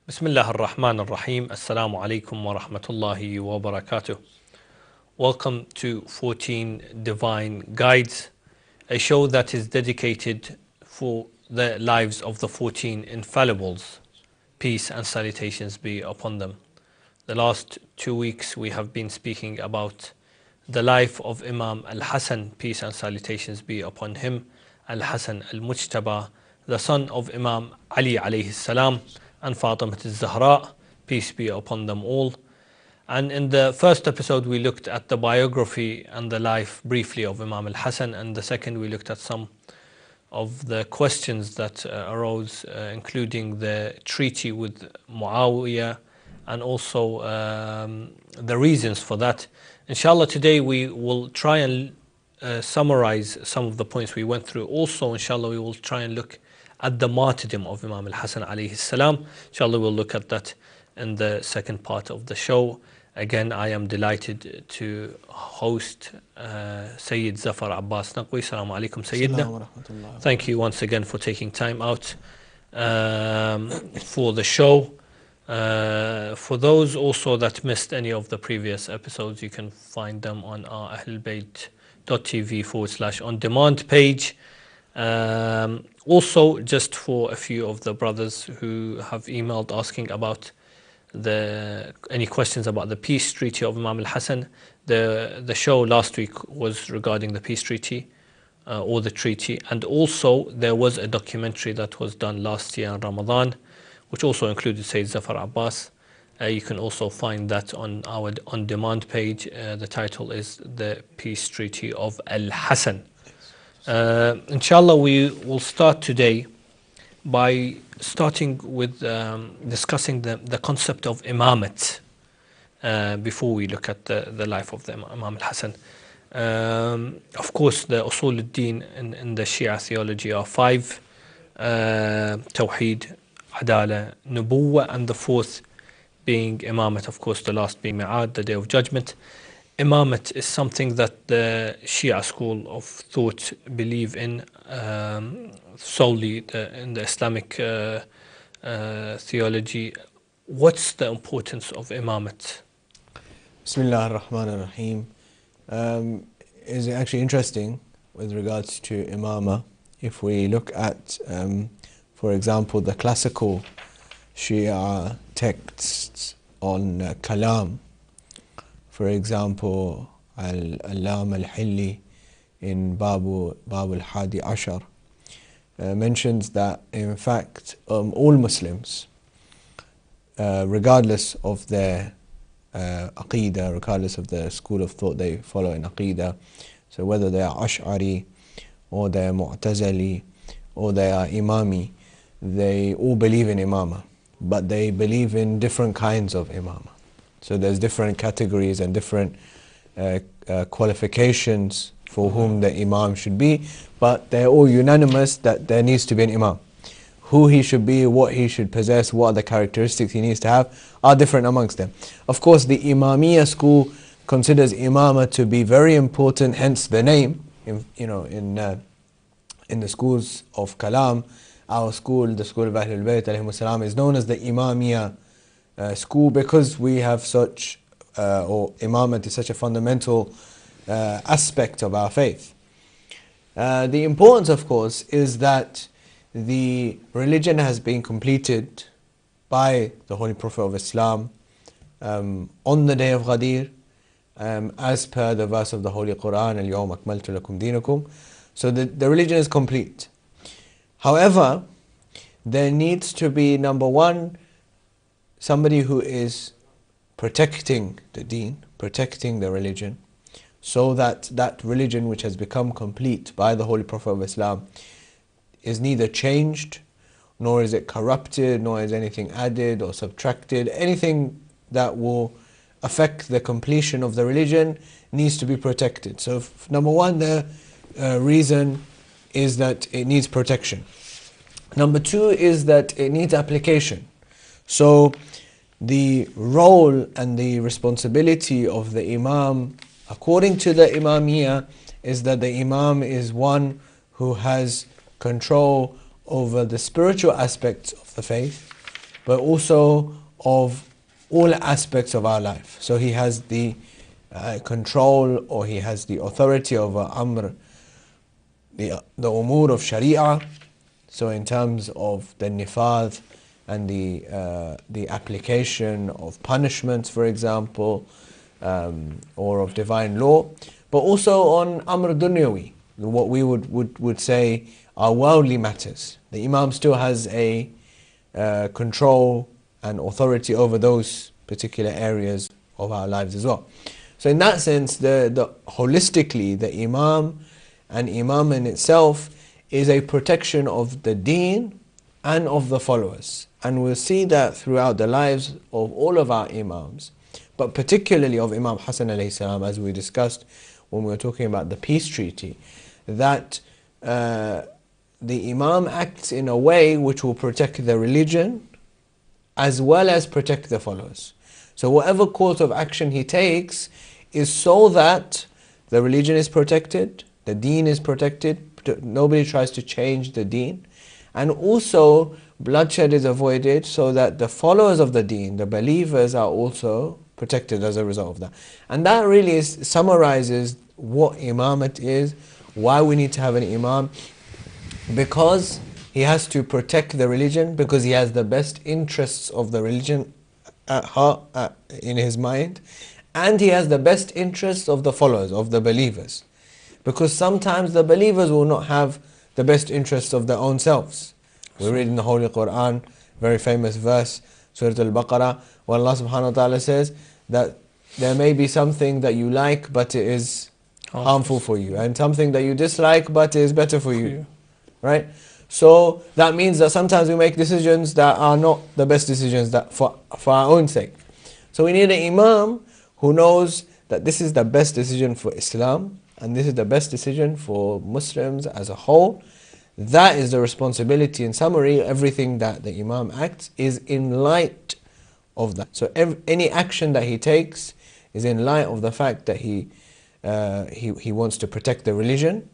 Bismillah ar-Rahman ar-Rahim. Assalamu alaikum wa rahmatullahi wa barakatuh. Welcome to 14 Divine Guides, a show that is dedicated for the lives of the 14 infallibles. Peace and salutations be upon them. The last 2 weeks we have been speaking about the life of Imam Al-Hassan, peace and salutations be upon him, Al-Hassan Al-Mujtaba, the son of Imam Ali alayhi salam, and Fatima al-Zahra, peace be upon them all. And in the first episode we looked at the biography and the life briefly of Imam Al-Hassan, and the second we looked at some of the questions that arose, including the treaty with Muawiyah and also the reasons for that. Inshallah, today we will try and summarize some of the points we went through. Also, inshallah, we will try and look at the martyrdom of Imam Al-Hassan alayhi salam. Inshallah, we'll look at that in the second part of the show. Again, I am delighted to host Sayed Zafar Abbas Naqwi. Assalamu alaikum, Sayyidina. Thank you once again for taking time out for the show. For those also that missed any of the previous episodes, you can find them on our ahlulbayt.tv/on-demand page. Also, just for a few of the brothers who have emailed asking about any questions about the peace treaty of Imam Al-Hassan, the show last week was regarding the peace treaty or the treaty, and also there was a documentary that was done last year in Ramadan, which also included Sayed Zafar Abbas. You can also find that on our on-demand page. The title is The Peace Treaty of Al-Hassan. Inshallah, we will start today by starting with discussing the concept of imamate before we look at the life of the Imam Al-Hassan. Of course, the usul al-din in the Shia theology are 5: Tawheed, Adala, Nubuwwah, and the fourth being Imamate, of course, the last being Mi'ad, the Day of Judgment. Imamate is something that the Shia school of thought believe in solely in the Islamic theology. What's the importance of Imamate? Bismillah ar-Rahman ar-Rahim. Is actually interesting with regards to Imama. If we look at, for example, the classical Shia texts on Kalam, for example, Al-Allam al-Hilli in Babu al-Hadi Ashar mentions that in fact all Muslims, regardless of their Aqidah, regardless of the school of thought they follow in Aqidah, so whether they are Ash'ari or they are Mu'tazili or they are Imami, they all believe in Imama, but they believe in different kinds of Imama. So there's different categories and different qualifications for whom the Imam should be, but they're all unanimous that there needs to be an Imam. Who he should be, what he should possess, what are the characteristics he needs to have, are different amongst them. Of course, the Imamiyya school considers Imama to be very important, hence the name. In the schools of Kalam, our school, the school of Ahlulbayt alayhimus salam, is known as the Imamiyya school because we have such, or Imamat is such a fundamental aspect of our faith. The importance, of course, is that the religion has been completed by the Holy Prophet of Islam on the day of Ghadir, as per the verse of the Holy Quran, Al-Yawm Akmaltu Lakum Dinakum. So the religion is complete. However, there needs to be, number one, somebody who is protecting the deen, protecting the religion, so that that religion which has become complete by the Holy Prophet of Islam is neither changed, nor is it corrupted, nor is anything added or subtracted. Anything that will affect the completion of the religion needs to be protected. So number one, the reason is that it needs protection. Number two is that it needs application. So the role and the responsibility of the Imam, according to the Imamiyya, is that the Imam is one who has control over the spiritual aspects of the faith, but also of all aspects of our life. So he has the control, or he has the authority over amr, the umur of sharia. So in terms of the nifadh and the application of punishments, for example, or of divine law, but also on amr dunyawi, what we would say are worldly matters. The Imam still has a control and authority over those particular areas of our lives as well. So in that sense, holistically, the Imam and Imam in itself is a protection of the deen and of the followers. And we'll see that throughout the lives of all of our Imams, but particularly of Imam Hassan alayhi salam, as we discussed when we were talking about the peace treaty, that the Imam acts in a way which will protect the religion as well as protect the followers. So whatever course of action he takes is so that the religion is protected, the deen is protected, nobody tries to change the deen, and also bloodshed is avoided so that the followers of the deen, the believers, are also protected as a result of that. And that really summarizes what imamate is, why we need to have an imam, because he has to protect the religion, because he has the best interests of the religion at heart, in his mind, and he has the best interests of the followers, of the believers. Because sometimes the believers will not have the best interests of their own selves. We read in the Holy Quran, very famous verse, Surah Al-Baqarah, where Allah subhanahu wa ta'ala says that there may be something that you like but it is harmful for you, and something that you dislike but it is better for you. Right? So that means that sometimes we make decisions that are not the best decisions that for our own sake. So we need an imam who knows that this is the best decision for Islam, and this is the best decision for Muslims as a whole. That is the responsibility. In summary, everything that the imam acts is in light of that. So any action that he takes is in light of the fact that he wants to protect the religion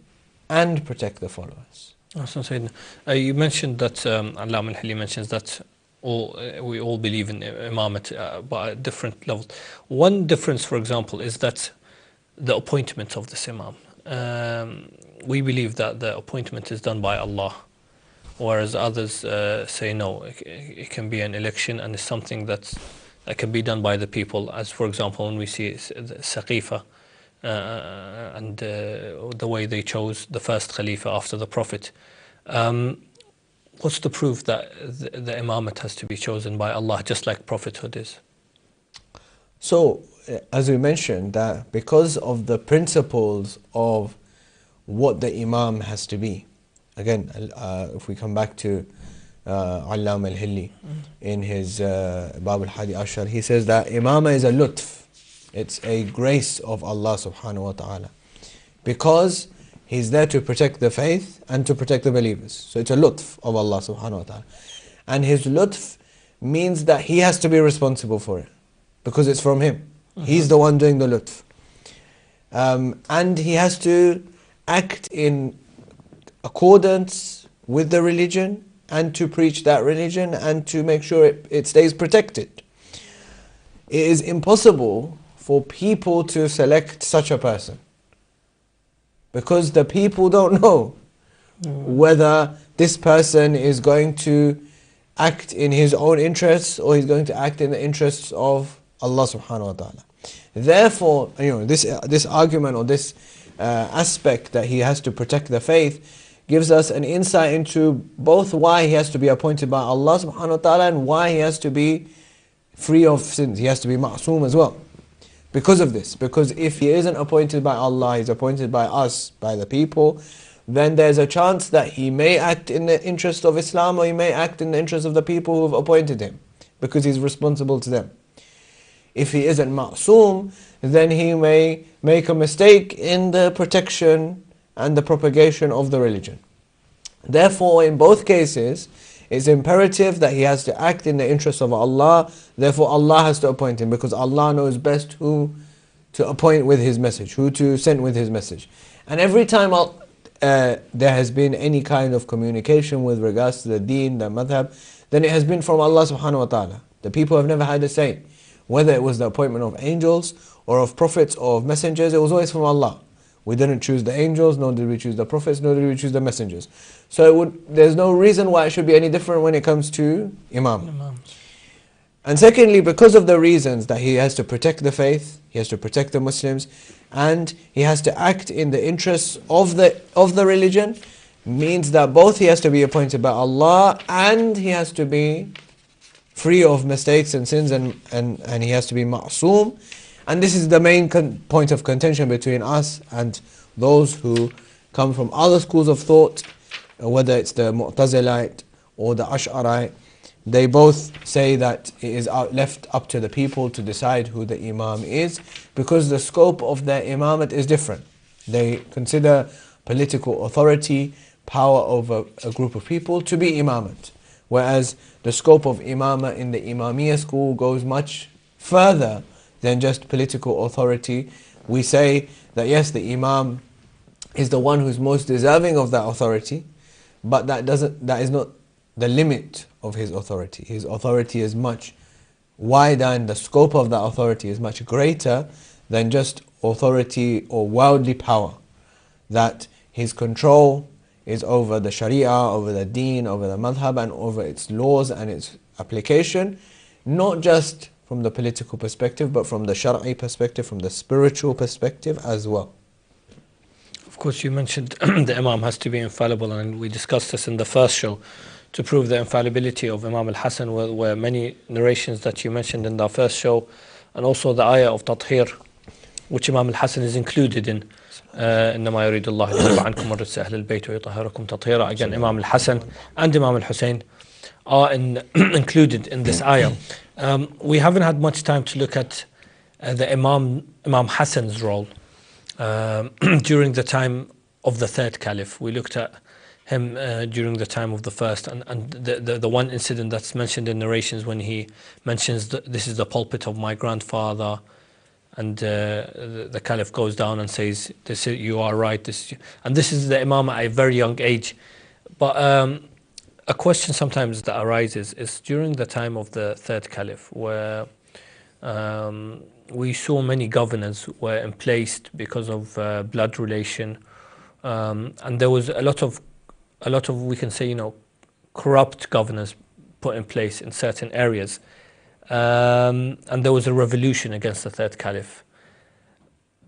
and protect the followers. You mentioned that Allama al-Hilli mentions that we all believe in imamate, but at different levels. One difference, for example, is that the appointment of this imam. We believe that the appointment is done by Allah, whereas others say no, it can be an election and it's something that can be done by the people. As for example, when we see Saqifa and the way they chose the first Khalifa after the Prophet. What's the proof that the imamate has to be chosen by Allah, just like prophethood is? So, as we mentioned, that because of the principles of what the imam has to be, again, if we come back to Allama al-Hilli in his Bab al-Hadi Ashar, he says that imama is a lutf. It's a grace of Allah subhanahu wa ta'ala, because He's there to protect the faith and to protect the believers. So it's a lutf of Allah subhanahu wa ta'ala. And His lutf means that He has to be responsible for it, because it's from Him. He's the one doing the lutf. And He has to act in accordance with the religion and to preach that religion and to make sure it stays protected. It is impossible for people to select such a person, because the people don't know whether this person is going to act in his own interests or he's going to act in the interests of Allah subhanahu wa ta'ala. Therefore, this argument or this aspect that he has to protect the faith gives us an insight into both why he has to be appointed by Allah subhanahu wa ta'ala and why he has to be free of sins. He has to be ma'soom as well. Because of this, because if he isn't appointed by Allah, he's appointed by us, by the people, then there's a chance that he may act in the interest of Islam or he may act in the interest of the people who have appointed him, because he's responsible to them. If he isn't ma'soom, then he may make a mistake in the protection and the propagation of the religion. Therefore, in both cases, it's imperative that he has to act in the interest of Allah. Therefore, Allah has to appoint him, because Allah knows best who to appoint with His message, who to send with His message. And every time there has been any kind of communication with regards to the deen, the madhab, then it has been from Allah subhanahu wa ta'ala. The people have never had a say. Whether it was the appointment of angels or of prophets or of messengers, it was always from Allah. We didn't choose the angels, nor did we choose the prophets, nor did we choose the messengers. So there's no reason why it should be any different when it comes to Imam. And secondly, because of the reasons that he has to protect the faith, he has to protect the Muslims, and he has to act in the interests of the religion, means that both he has to be appointed by Allah and he has to be free of mistakes and sins, and he has to be ma'soom. And this is the main point of contention between us and those who come from other schools of thought, whether it's the Mu'tazilite or the Ash'arite. They both say that it is left up to the people to decide who the Imam is, because the scope of their Imamate is different. They consider political authority, power over a group of people to be Imamate, whereas the scope of Imamah in the Imamiyya school goes much further than just political authority. We say that yes, the Imam is the one who's most deserving of that authority, but that is not the limit of his authority. His authority is much wider, and the scope of that authority is much greater than just authority or worldly power. That his control is over the Sharia, over the Deen, over the Madhab, and over its laws and its application, not just from the political perspective, but from the Shar'i perspective, from the spiritual perspective as well. Of course, you mentioned the Imam has to be infallible, and we discussed this in the first show, to prove the infallibility of Imam al-Hassan, were many narrations that you mentioned in the first show, and also the ayah of Tathir, which Imam al-Hassan is included in. إنما يريد الله ليذهب عنكم الرجس أهل البيت ويطهركم تطهيرا. Again, Imam al-Hassan and Imam al-Hussein are included in this ayah. We haven't had much time to look at the Imam Hassan's role during the time of the third caliph. We looked at him during the time of the first, and the one incident that's mentioned in narrations when he mentions that this is the pulpit of my grandfather, and the caliph goes down and says, "This is, you are right." And this is the Imam at a very young age. But a question sometimes that arises is during the time of the third caliph, where we saw many governors were in place because of blood relation, and there was a lot of we can say, corrupt governors put in place in certain areas. And there was a revolution against the third caliph.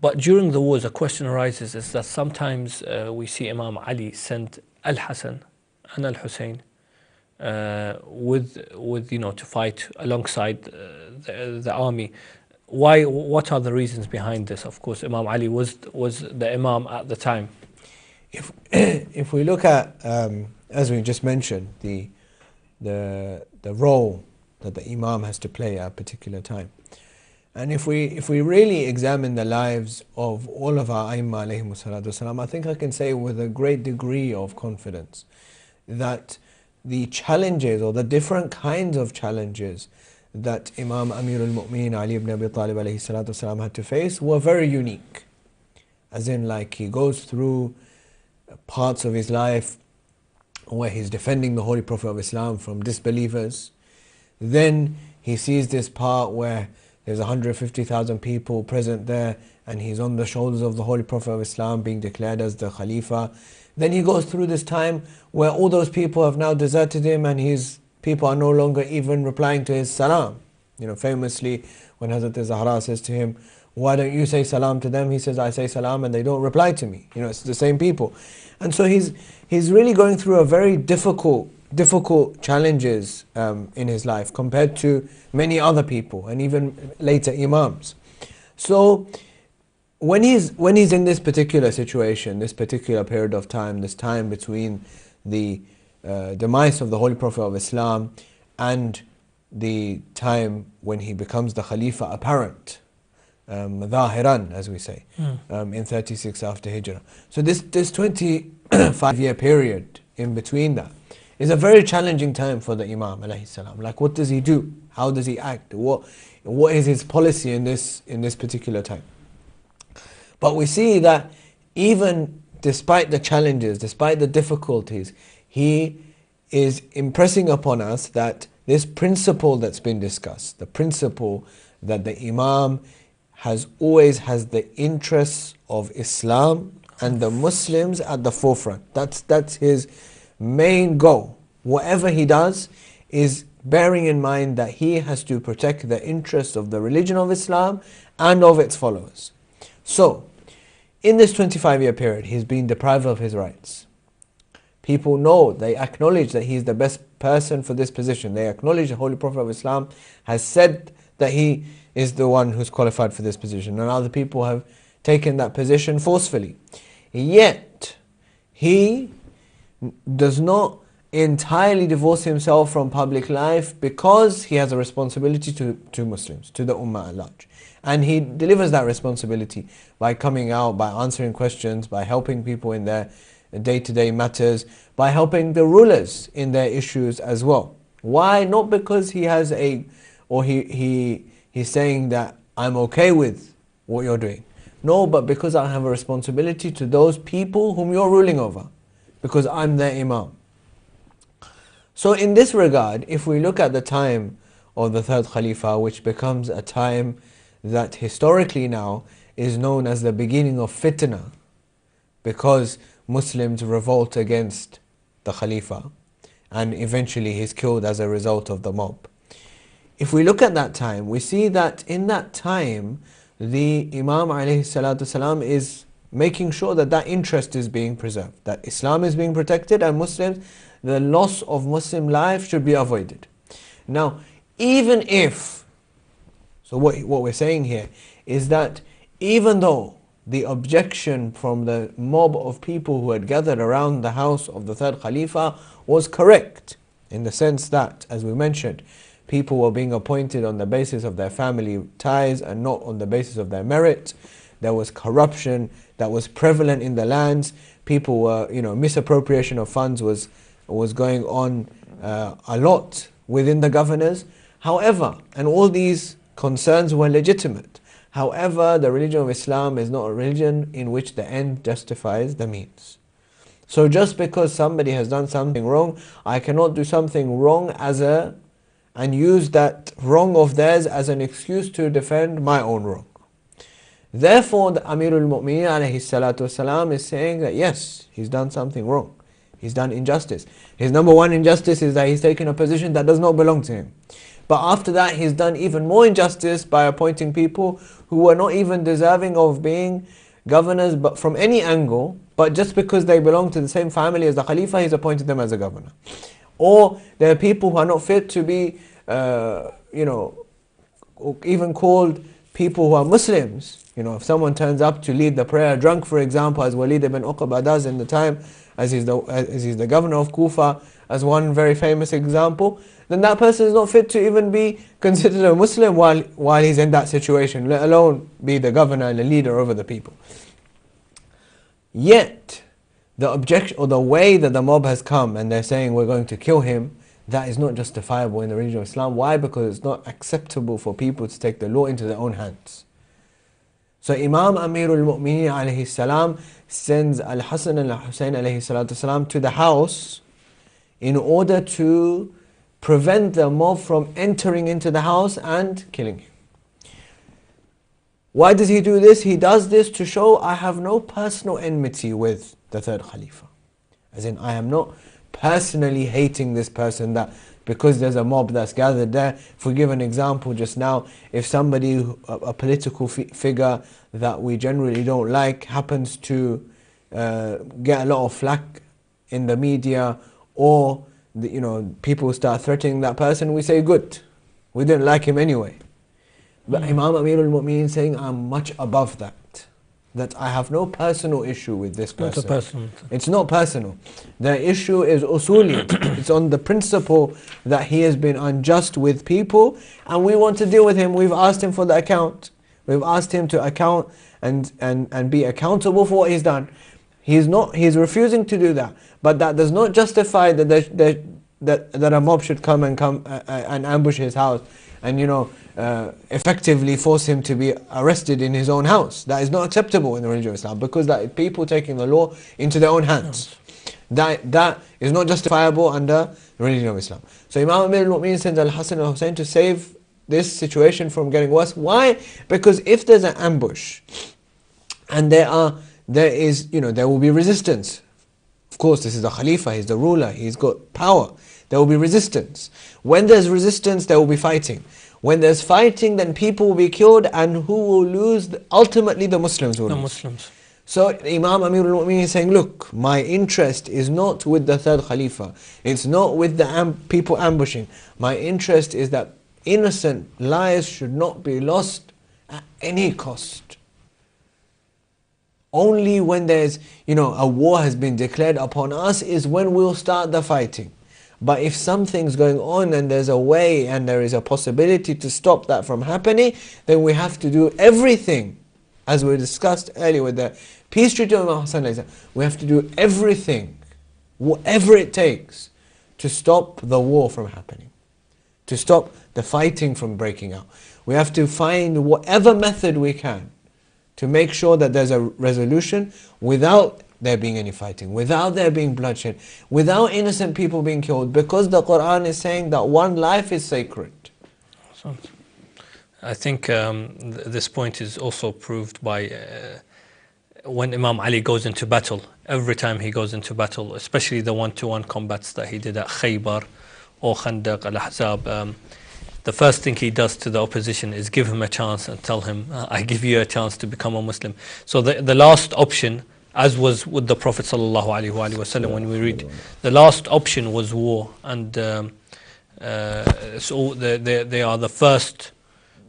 But during the wars, a question arises is that sometimes we see Imam Ali send Al-Hassan and Al-Hussein with to fight alongside the army. Why? What are the reasons behind this? Of course, Imam Ali was the Imam at the time. If we look at, as we just mentioned, the role that the Imam has to play at a particular time. And if we really examine the lives of all of our Aimma alayhimu salatu wasalam, I think I can say with a great degree of confidence that the challenges, or the different kinds of challenges that Imam Amirul Mu'mineen Ali ibn Abi Talib alayhi salatu wasalam had to face were very unique. As in, like, he goes through parts of his life where he's defending the Holy Prophet of Islam from disbelievers. Then he sees this part where there's 150,000 people present there, and he's on the shoulders of the Holy Prophet of Islam being declared as the Khalifa. Then he goes through this time where all those people have now deserted him, and his people are no longer even replying to his salam. Famously, when Hazrat Zahra says to him, "Why don't you say salam to them?" He says, "I say salam and they don't reply to me." It's the same people. And so he's really going through a very difficult challenges in his life compared to many other people, and even later Imams. So when he's in this particular situation, this particular period of time, this time between the demise of the Holy Prophet of Islam and the time when he becomes the Khalifa apparent, Zahiran, as we say, in 36 after Hijrah. So this 25-year period in between that is a very challenging time for the Imam alayhi salam. Like, what does he do? How does he act? What is his policy in this particular time? But we see that even despite the challenges, despite the difficulties, he is impressing upon us that this principle that's been discussed, the principle that the Imam always has the interests of Islam and the Muslims at the forefront. That's his main goal. Whatever he does is bearing in mind that he has to protect the interests of the religion of Islam and of its followers. So, in this 25-year period, he's been deprived of his rights. People know, they acknowledge that he's the best person for this position. They acknowledge the Holy Prophet of Islam has said that he is the one who's qualified for this position, and other people have taken that position forcefully. Yet, he does not entirely divorce himself from public life because he has a responsibility to Muslims, to the Ummah at large. And he delivers that responsibility by coming out, by answering questions, by helping people in their day-to-day matters, by helping the rulers in their issues as well. Why? Not because he has he's saying that I'm okay with what you're doing. No, but because I have a responsibility to those people whom you're ruling over, because I'm their Imam. So in this regard, if we look at the time of the third Khalifa, which becomes a time that historically now is known as the beginning of fitna, because Muslims revolt against the Khalifa and eventually he's killed as a result of the mob. If we look at that time, we see that in that time the Imam ﷺ is making sure that that interest is being preserved, that Islam is being protected and Muslims, the loss of Muslim life should be avoided. Now, even if, so what we're saying here is that even though the objection from the mob of people who had gathered around the house of the third Khalifa was correct, in the sense that, as we mentioned, people were being appointed on the basis of their family ties and not on the basis of their merit. There was corruption that was prevalent in the lands. People were, misappropriation of funds was going on a lot within the governors. However, and all these concerns were legitimate. However, the religion of Islam is not a religion in which the end justifies the means. So just because somebody has done something wrong, I cannot do something wrong and use that wrong of theirs as an excuse to defend my own wrong. Therefore, the Amirul Mu'mineen alayhi salatu wasalam is saying that yes, he's done something wrong. He's done injustice. His number one injustice is that he's taken a position that does not belong to him. But after that, he's done even more injustice by appointing people who were not even deserving of being governors but from any angle, but just because they belong to the same family as the Khalifa, he's appointed them as a governor. Or there are people who are not fit to be, even called people who are Muslims. If someone turns up to lead the prayer drunk, for example, as Walid ibn Uqba does in the time, as he's the governor of Kufa, as one very famous example, then that person is not fit to even be considered a Muslim while he's in that situation, let alone be the governor and the leader over the people. Yet, the objection or the way that the mob has come and they're saying we're going to kill him, that is not justifiable in the religion of Islam. Why? Because it's not acceptable for people to take the law into their own hands. So Imam Amirul Mu'mineen alayhi salam sends Al-Hasan and Al-Husayn alayhi salatu salam to the house in order to prevent the mob from entering into the house and killing him. Why does he do this? He does this to show I have no personal enmity with the third Khalifa. As in, I am not personally hating this person that because there's a mob that's gathered there. If we give an example just now, if somebody, a political figure that we generally don't like, happens to get a lot of flack in the media, or people start threatening that person, we say good. We didn't like him anyway. But Imam Amirul Mu'mineen saying, I'm much above that. That I have no personal issue with this person. Not a personal. It's not personal. The issue is usuli. It's on the principle that he has been unjust with people and we want to deal with him. We've asked him for the account. We've asked him to account and be accountable for what he's done. He's refusing to do that. But that does not justify that a mob should come and ambush his house and effectively force him to be arrested in his own house. That is not acceptable in the religion of Islam, because that people taking the law into their own hands. That is not justifiable under the religion of Islam. So Imam Amir al-Mu'minin sends Al-Hasan and Hussein to save this situation from getting worse. Why? Because if there's an ambush and there will be resistance. Of course, this is the Khalifa, he's the ruler, he's got power. There will be resistance. When there's resistance, there will be fighting. When there's fighting, then people will be killed, and who will lose? Ultimately, the Muslims will lose. The Muslims. So Imam Amir al-Mu'minin is saying, look, my interest is not with the third Khalifa. It's not with the people ambushing. My interest is that innocent lives should not be lost at any cost. Only when there's, a war has been declared upon us is when we'll start the fighting. But if something's going on and there's a way and there is a possibility to stop that from happening, then we have to do everything. As we discussed earlier with the peace treaty of Imam Hassan, we have to do everything, whatever it takes, to stop the war from happening, to stop the fighting from breaking out. We have to find whatever method we can to make sure that there's a resolution without there being any fighting, without there being bloodshed, without innocent people being killed, because the Quran is saying that one life is sacred. I think this point is also proved by when Imam Ali goes into battle. Every time he goes into battle, especially the one-to-one combats that he did at Khaybar or Khandaq al-Ahzab, the first thing he does to the opposition is give him a chance and tell him, I give you a chance to become a Muslim. So the last option, as was with the Prophet ﷺ, when we read, the last option was war, and so they are the first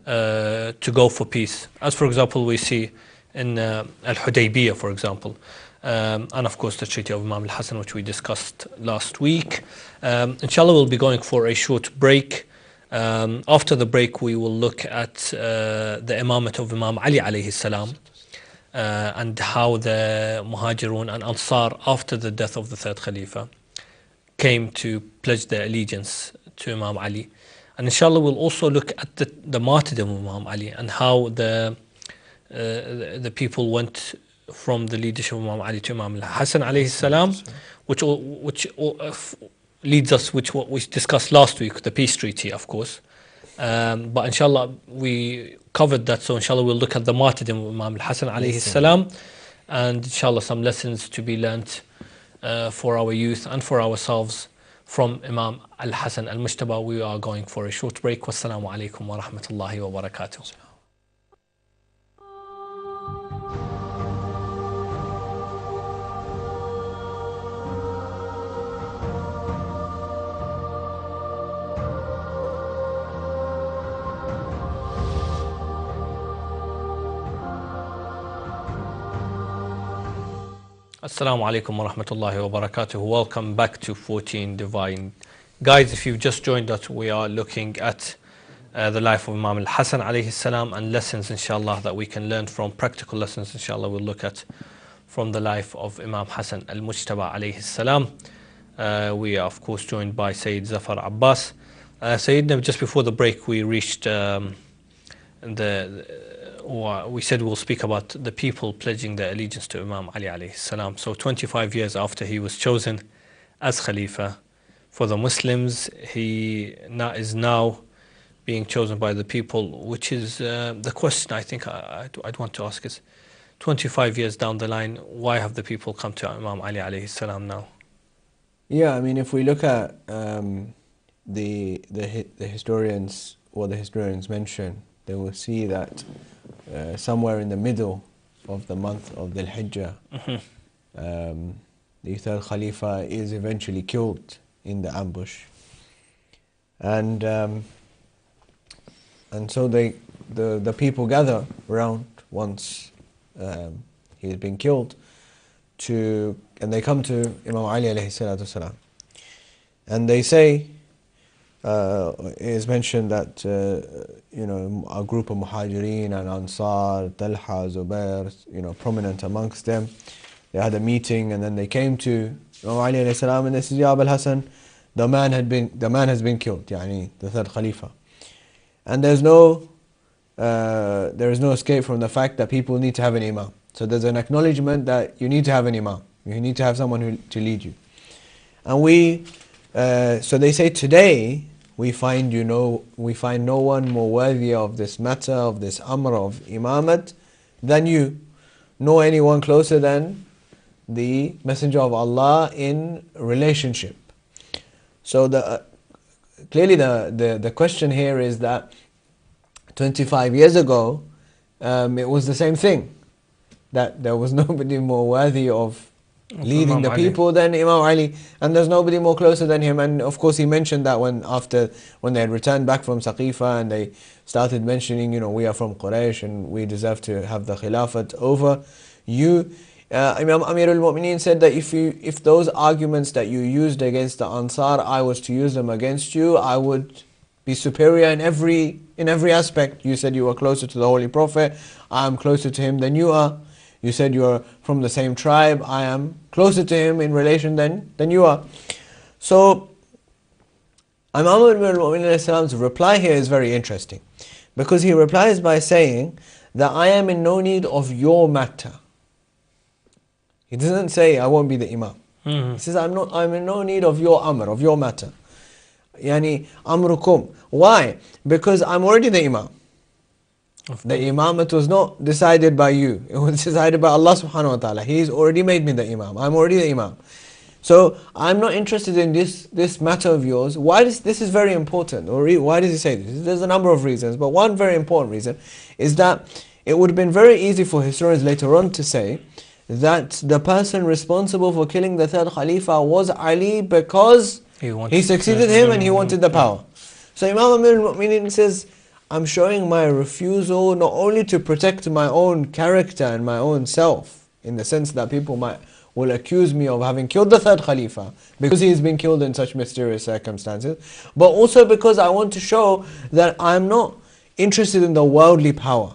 to go for peace. As for example, we see in Al-Hudaybiyah, for example, and of course the treaty of Imam Al-Hassan, which we discussed last week. Inshallah, we'll be going for a short break. After the break, we will look at the imamate of Imam Ali alayhi salam, and how the Muhajirun and Ansar, after the death of the third Khalifa, came to pledge their allegiance to Imam Ali. And inshallah, we'll also look at the martyrdom of Imam Ali and how the people went from the leadership of Imam Ali to Imam Hassan alayhi salam, which leads us, which what we discussed last week, the peace treaty, of course. But inshallah, we covered that, so inshallah we'll look at the martyrdom of Imam Hassan alayhi salam, and inshallah some lessons to be learnt for our youth and for ourselves from Imam Al-Hassan Al-Mujtaba. We are going for a short break. Wassalamu alaikum wa rahmatullahi wa barakatuh. Assalamu alaikum wa rahmatullahi wa barakatuh. Welcome back to 14 Divine Guides. If you've just joined us, we are looking at the life of Imam Al-Hassan alayhi salam and lessons, inshallah, that we can learn from. Practical lessons, inshallah, we'll look at from the life of Imam Hassan Al-Mujtaba alayhi salam. We are, of course, joined by Sayed Zafar Abbas. Sayyid, just before the break, we reached we said we'll speak about the people pledging their allegiance to Imam Ali alayhi salam. So 25 years after he was chosen as Khalifa for the Muslims, he is now being chosen by the people, which is the question I think I'd want to ask is, 25 years down the line, why have the people come to Imam Ali alayhi salam now? Yeah, I mean, if we look at the historians, what the historians mention, they will see that somewhere in the middle of the month of Dhul Hijjah, the third Khalifa is eventually killed in the ambush, and so the people gather around once he's been killed, and they come to Imam Ali alayhi salatu salam, and they say, it is mentioned that a group of Muhajirin and Ansar, Talha, Zubair, prominent amongst them, they had a meeting, and then they came to Imam Ali alayhi salam, and they said, Ya Abul Hassan, the man has been killed, yani the third Khalifa, and there is no escape from the fact that people need to have an imam. So there's an acknowledgement that you need to have an imam, you need to have someone to lead you, and we So they say today we find no one more worthy of this matter, of this amr of imamat than you, nor anyone closer than the Messenger of Allah in relationship. So clearly the question here is that 25 years ago it was the same thing, that there was nobody more worthy of leading the people than Imam Ali, and there's nobody more closer than him. And of course he mentioned that when they had returned back from Saqifa and they started mentioning, we are from Quraysh and we deserve to have the Khilafat over you. Imam Amir al-Mu'mineen said that if those arguments that you used against the Ansar, I was to use them against you, I would be superior in every aspect. You said you were closer to the Holy Prophet, I am closer to him than you are. You said you are from the same tribe, I am closer to him in relation than you are. So Imam al-Mu'mineen's reply here is very interesting, because he replies by saying that I am in no need of your matter. He doesn't say I won't be the Imam. He says I'm in no need of your amr, of your matter. Yani amrukum. Why? Because I'm already the Imam. The Imamat was not decided by you. It was decided by Allah subhanahu wa ta'ala. He's already made me the Imam. I'm already the Imam. So I'm not interested in this matter of yours. Why this is very important. Or why does he say this? There's a number of reasons, but one very important reason is that it would have been very easy for historians later on to say that the person responsible for killing the third Khalifa was Ali because he succeeded him and he wanted the power. So Imam Amir al-Mu'mineen says, I'm showing my refusal not only to protect my own character and my own self, in the sense that people will accuse me of having killed the third Khalifa because he's been killed in such mysterious circumstances, but also because I want to show that I'm not interested in the worldly power.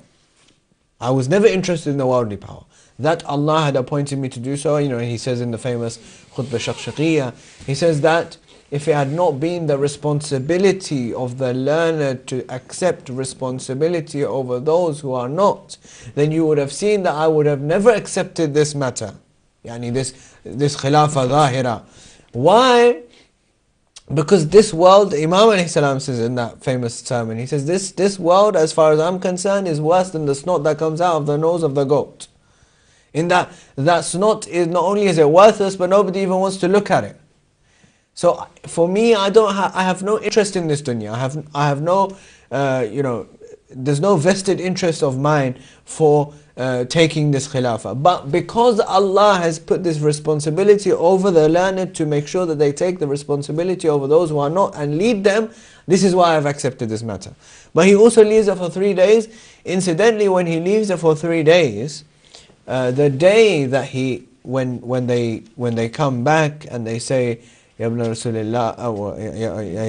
I was never interested in the worldly power. That Allah had appointed me to do so. He says in the famous Khutbah Shaqshaqiyya, he says that if it had not been the responsibility of the learner to accept responsibility over those who are not, then you would have seen that I would have never accepted this matter. Yani this Khilafah Zahira. Why? Because this world, Imam alayhi salam says in that famous sermon, he says this world, as far as I'm concerned, is worse than the snot that comes out of the nose of the goat. In that snot is not only is it worthless, but nobody even wants to look at it. So for me, I have no interest in this dunya. I have no, there's no vested interest of mine for taking this khilafah. But because Allah has put this responsibility over the learned to make sure that they take the responsibility over those who are not and lead them, this is why I've accepted this matter. But he also leaves it for 3 days. Incidentally, when he leaves it for 3 days, the day that when they come back and they say, Ya ibn Rasulullah,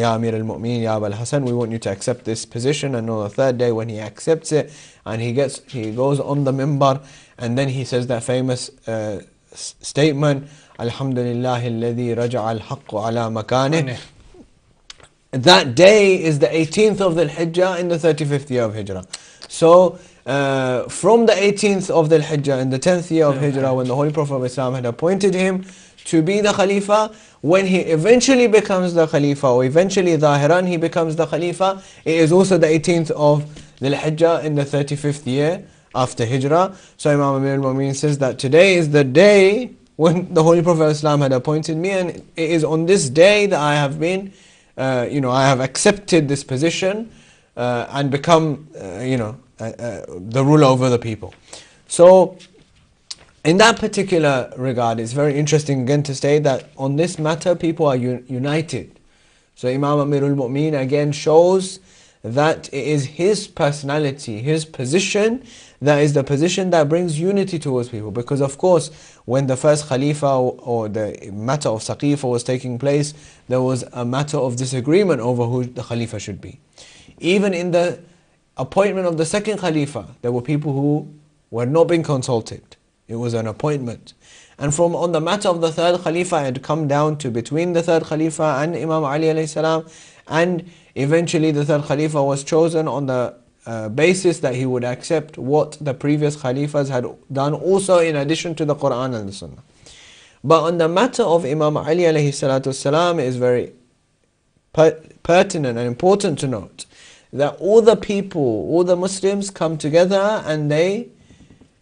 Ya Amir al-Mu'mineen, Ya Abul Hassan, we want you to accept this position. And on the 3rd day when he accepts it and he goes on the mimbar and then he says that famous statement, Alhamdulillah alladhi raja'a al-haqqu ala makanih. That day is the 18th of the Hijjah in the 35th year of Hijrah. So from the 18th of the Hijjah in the 10th year of Hijrah, when the Holy Prophet of Islam had appointed him to be the Khalifa, when he eventually becomes the Khalifa, or eventually Zahiran he becomes the Khalifa, it is also the 18th of Dhul Hijjah in the 35th year after Hijrah. So Imam Amir al-Mu'mineen says that today is the day when the Holy Prophet of Islam had appointed me, and it is on this day that I have been, I have accepted this position and become, the ruler over the people. So in that particular regard, it's very interesting again to say that on this matter people are united. So Imam Amir al-Mu'mineen again shows that it is his personality, his position, that is the position that brings unity towards people. Because of course, when the first Khalifa or the matter of Saqifa was taking place, there was a matter of disagreement over who the Khalifa should be. Even in the appointment of the second Khalifa, there were people who were not being consulted. It was an appointment. And on the matter of the third Khalifa, it had come down to between the third Khalifa and Imam Ali alayhi salam, and eventually the third Khalifa was chosen on the basis that he would accept what the previous Khalifas had done, also in addition to the Quran and the Sunnah. But on the matter of Imam Ali alayhi salatu wasalam, it is very pertinent and important to note that all the people, all the Muslims come together and they,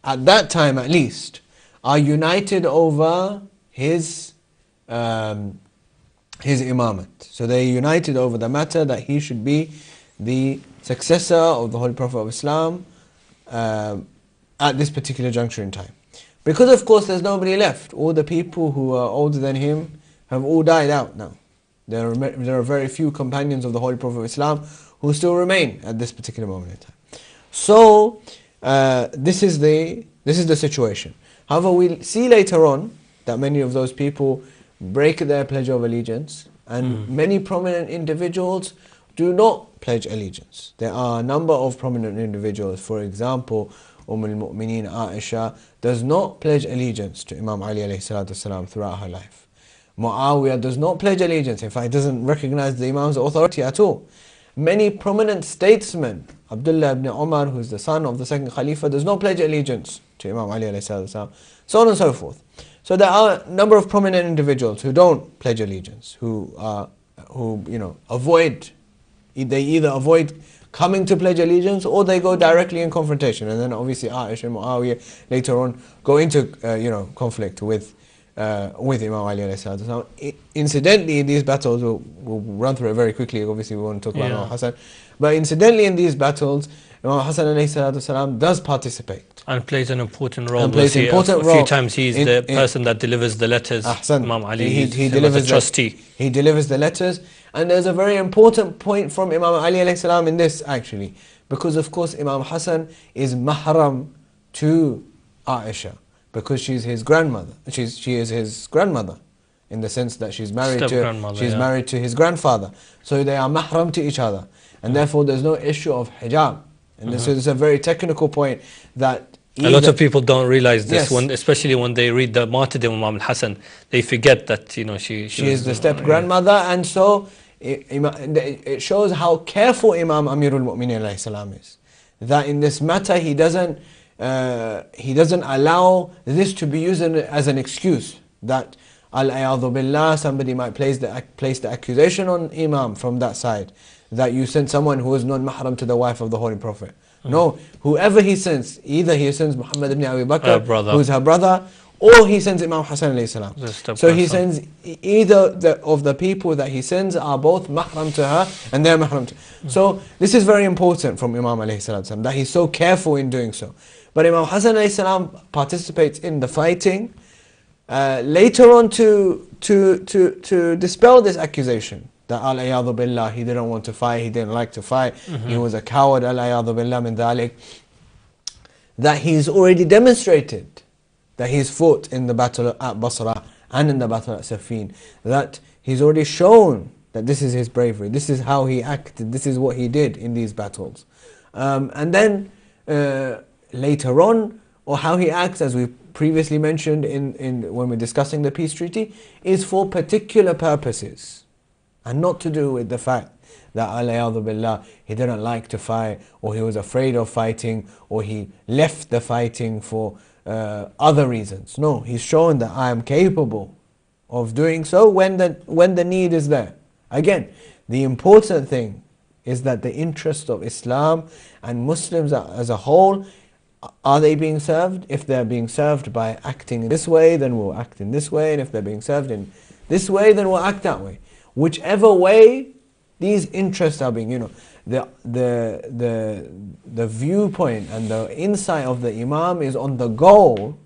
at that time at least, are united over his imamate. So they united over the matter that he should be the successor of the Holy Prophet of Islam at this particular juncture in time. Because of course there's nobody left. All the people who are older than him have all died out now. There are very few companions of the Holy Prophet of Islam who still remain at this particular moment in time. So this is the situation. However, we'll see later on that many of those people break their pledge of allegiance, and many prominent individuals do not pledge allegiance. There are a number of prominent individuals. For example, al-Mu'mineen Aisha does not pledge allegiance to Imam Ali alayhi salatu wasalam throughout her life. Muawiyah does not pledge allegiance. In fact, doesn't recognize the Imam's authority at all. Many prominent statesmen, Abdullah ibn Umar, who is the son of the second Khalifa, does not pledge allegiance to Imam Ali alayhi salatu wasalam, so on and so forth. So there are a number of prominent individuals who don't pledge allegiance, who avoid. They either avoid coming to pledge allegiance, or they go directly in confrontation. And then obviously Aisha and Muawiyah later on go into conflict with Imam Ali alayhi salatu wasalam. Incidentally, in these battles, we'll run through it very quickly. Obviously, we want to talk about Imam Hassan, but incidentally, in these battles, Imam Hassan alayhi salatu wasalam does participate and plays an important role. And plays an important role. A few times he's the person that delivers the letters. Imam Ali, he delivers the trustee. He delivers the letters, and there's a very important point from Imam Ali alayhi salam in this actually, because of course Imam Hassan is mahram to Aisha, because she's his grandmother. She is his grandmother, in the sense that she's married to his grandfather. So they are mahram to each other, and therefore there's no issue of hijab. And this is a very technical point that a lot of people don't realize this, especially when they read the martyrdom of Imam Hassan. They forget that she is the step grandmother, and so it shows how careful Imam Amirul Mu'mineen alayhi salam is. That in this matter he doesn't allow this to be used as an excuse that al-ayadhu billah, somebody might place the accusation on Imam from that side, that you sent someone who is non-mahram to the wife of the Holy Prophet. No, whoever he sends, either he sends Muhammad ibn Abi Bakr, who is her brother, or he sends Imam Hassan alayhi salam. So he sends either of the people that he sends are both mahram to her, and they're mahram to her. So this is very important from Imam alayhi salam, that he's so careful in doing so. But Imam Hassan alayhi salam participates in the fighting later on to dispel this accusation that al-ayadhu billah, he didn't want to fight, he didn't like to fight, he was a coward, al-ayadhu billah min dhalik, that he's already demonstrated that he's fought in the battle at Basra and in the battle at Siffin, that he's already shown that this is his bravery, this is how he acted, this is what he did in these battles. And then later on, or how he acts, as we previously mentioned when we're discussing the peace treaty, is for particular purposes, and not to do with the fact that al-ayadhu billah, he didn't like to fight, or he was afraid of fighting, or he left the fighting for other reasons. No, he's shown that I am capable of doing so when the need is there. Again, the important thing is that the interest of Islam and Muslims as a whole, are they being served? If they're being served by acting in this way, then we'll act in this way, and if they're being served in this way, then we'll act that way. Whichever way these interests are being, the viewpoint and the insight of the Imam is on the goal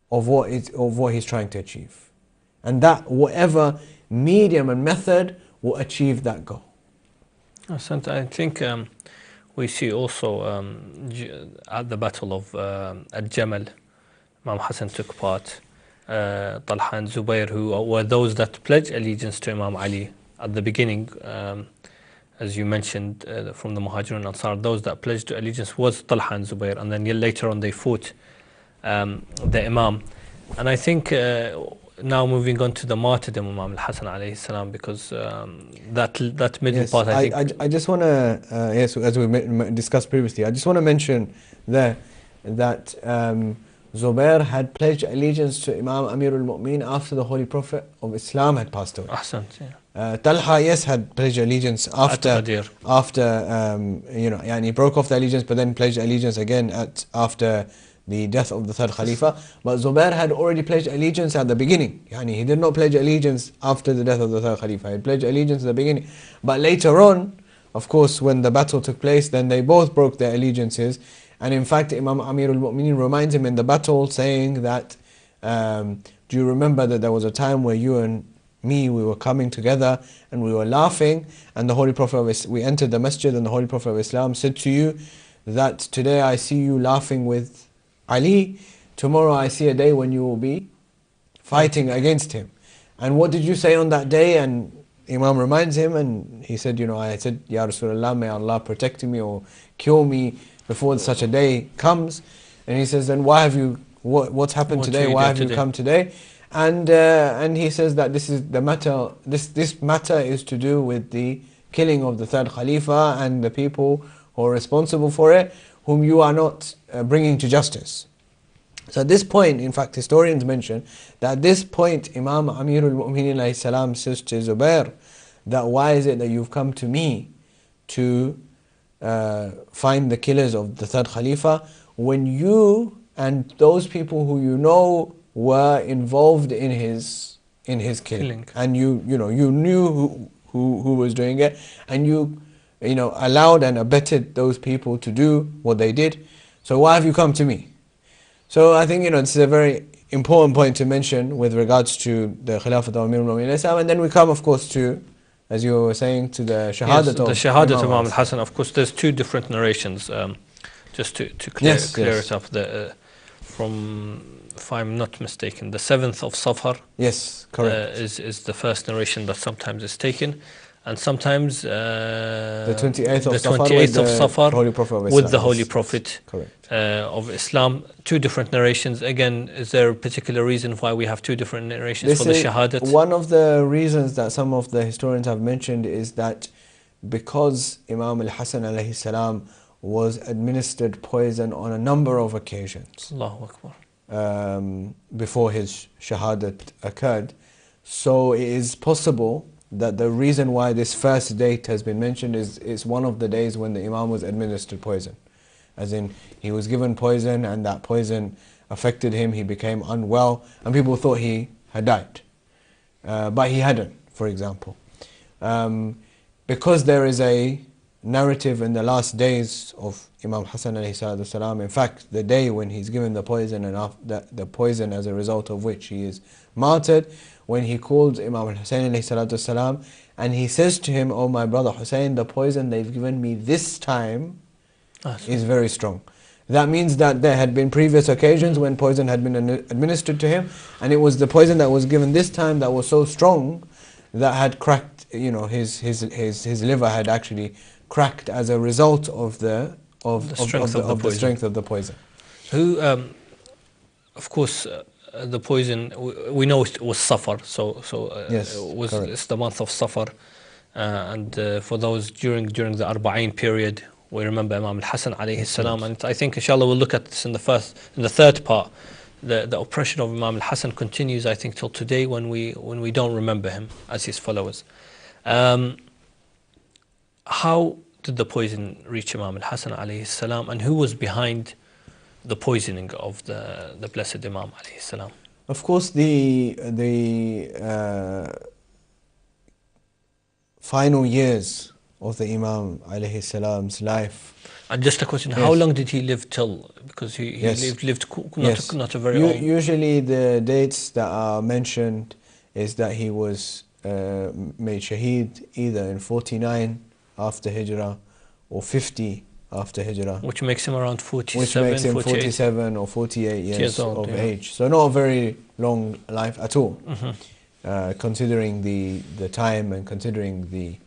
of what he's trying to achieve, and that whatever medium and method will achieve that goal. I think we see also at the battle of Al-Jamal, Imam Hassan took part. Talha and Zubayr, who were those that pledged allegiance to Imam Ali at the beginning, as you mentioned, from the Muhajirun and Ansar, those that pledged allegiance was Talha and Zubayr, and then later on they fought the Imam. And I think now moving on to the martyrdom of Imam Hassan alayhi salam, because that middle part, I just want to, as we discussed previously, I just want to mention there that Zubair had pledged allegiance to Imam Amirul Mu'mineen after the Holy Prophet of Islam had passed away. Talha, yes, had pledged allegiance after, Ghadir. he broke off the allegiance, but then pledged allegiance again after the death of the third Khalifa. But Zubair had already pledged allegiance at the beginning. He did not pledge allegiance after the death of the third Khalifa. He had pledged allegiance at the beginning. But later on, of course, when the battle took place, then they both broke their allegiances. And in fact, Imam Amirul Mu'mineen reminds him in the battle, saying that, do you remember that there was a time where you and me, we were coming together and we were laughing, and the Holy Prophet, we entered the masjid, and the Holy Prophet of Islam said to you that today I see you laughing with Ali, tomorrow I see a day when you will be fighting against him. And what did you say on that day? And Imam reminds him, and he said, I said, Ya Rasulullah, may Allah protect me or cure me before such a day comes. And he says, then why have you, what's happened today? Why have you come today? And he says that this is the matter. This matter is to do with the killing of the third Khalifa and the people who are responsible for it, whom you are not bringing to justice. So at this point, in fact, historians mention that at this point, Imam Amirul Mu'mineen alayhi salam says to Zubair that why is it that you've come to me to find the killers of the third Khalifa when you and those people who you know were involved in his killing. And you knew who was doing it, and you allowed and abetted those people to do what they did. So why have you come to me? So I think this is a very important point to mention with regards to the Khilafat of Amir al-Mu'minin. And then we come, of course, to, as you were saying, to the Shahadat of the Shahadat of Imam Hassan. Of course, there's two different narrations. Just to clear it up, from, if I'm not mistaken, the 7th of Safar. Yes, correct. Is the first narration that sometimes is taken, and sometimes the 28th of Safar with the Holy Prophet correct. Of Islam. Two different narrations. Again, is there a particular reason why we have two different narrations for the Shahadat? One of the reasons that some of the historians have mentioned is that because Imam al-Hassan alayhi salam was administered poison on a number of occasions. Allahu Akbar. Before his shahadat occurred. So it is possible that the reason why this first date has been mentioned is one of the days when the Imam was administered poison. As in, he was given poison and that poison affected him, he became unwell, and people thought he had died. But he hadn't, for example. Because there is a narrative in the last days of Imam Hassan alayhi salam, in fact the day when he's given the poison and the poison as a result of which he is martyred, when he called Imam al-Hussein alayhi salam and he says to him, oh my brother Hussein, the poison they've given me this time is very strong. That means that there had been previous occasions when poison had been administered to him, and it was the poison that was given this time that was so strong that had cracked, his liver had actually cracked as a result of the strength of the poison. Who, of course, the poison we know it was Safar, yes, it's the month of Safar, and for those during the Arba'in period, we remember Imam al-Hassan alayhi salam, and I think Inshallah we'll look at this in the third part. The oppression of Imam al-Hassan continues, I think, till today when we don't remember him as his followers. How did the poison reach Imam al-Hassan alayhi salam, and who was behind the poisoning of the blessed Imam alayhi salam? Of course, the final years of the Imam alayhi salam's life. And just a question, how long did he live till? Because he lived not a very long. Usually the dates that are mentioned is that he was made shaheed either in 49 after Hijrah or 50 after Hijrah. Which makes him around 47, Which makes him 48. 47 or 48 years old, of age. So not a very long life at all, considering the time and considering the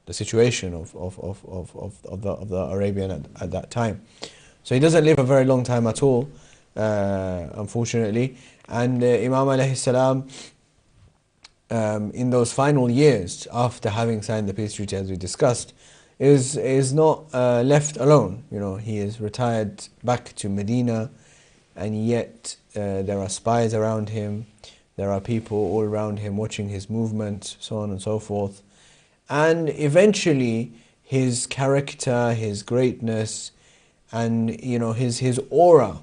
the situation of the Arabian at that time. So he doesn't live a very long time at all, unfortunately. And Imam alayhi salam, in those final years after having signed the peace treaty, as we discussed, is not left alone. He is retired back to Medina, and yet there are spies around him. There are people all around him watching his movements, so on and so forth. And eventually, his character, his greatness, and his aura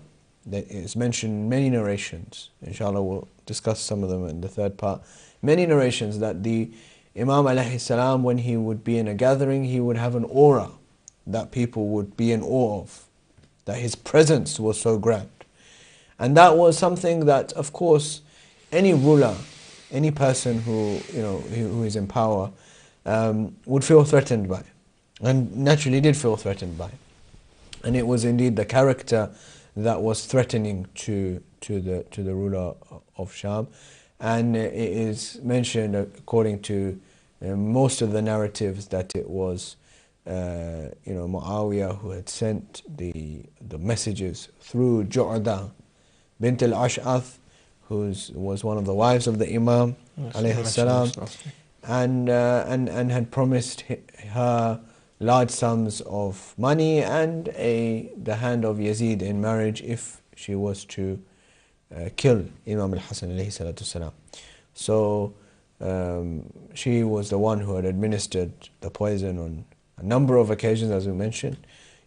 that is mentioned in many narrations. Inshallah, we'll discuss some of them in the third part. Many narrations that the Imam alayhi salam, when he would be in a gathering, he would have an aura that people would be in awe of, that his presence was so grand. And that was something that, of course, any ruler, any person who is in power, would feel threatened by, and naturally did feel threatened by. And it was indeed the character that was threatening to the ruler of Sham. And it is mentioned, according to most of the narratives, that it was Muawiyah who had sent the messages through Ju'da bint al-Ash'ath, who was one of the wives of the Imam alayhi salam, and had promised her large sums of money and the hand of Yazid in marriage if she was to kill Imam al-Hassan alayhi salatu salam. So she was the one who had administered the poison on a number of occasions, as we mentioned.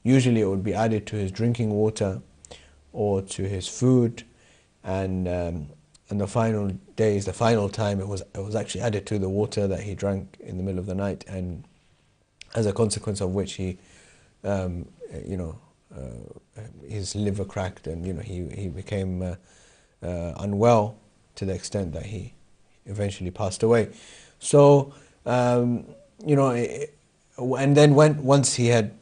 Usually it would be added to his drinking water or to his food, and the final days, the final time, it was actually added to the water that he drank in the middle of the night, and as a consequence of which he, his liver cracked, and he became unwell to the extent that he eventually passed away. So and then once he had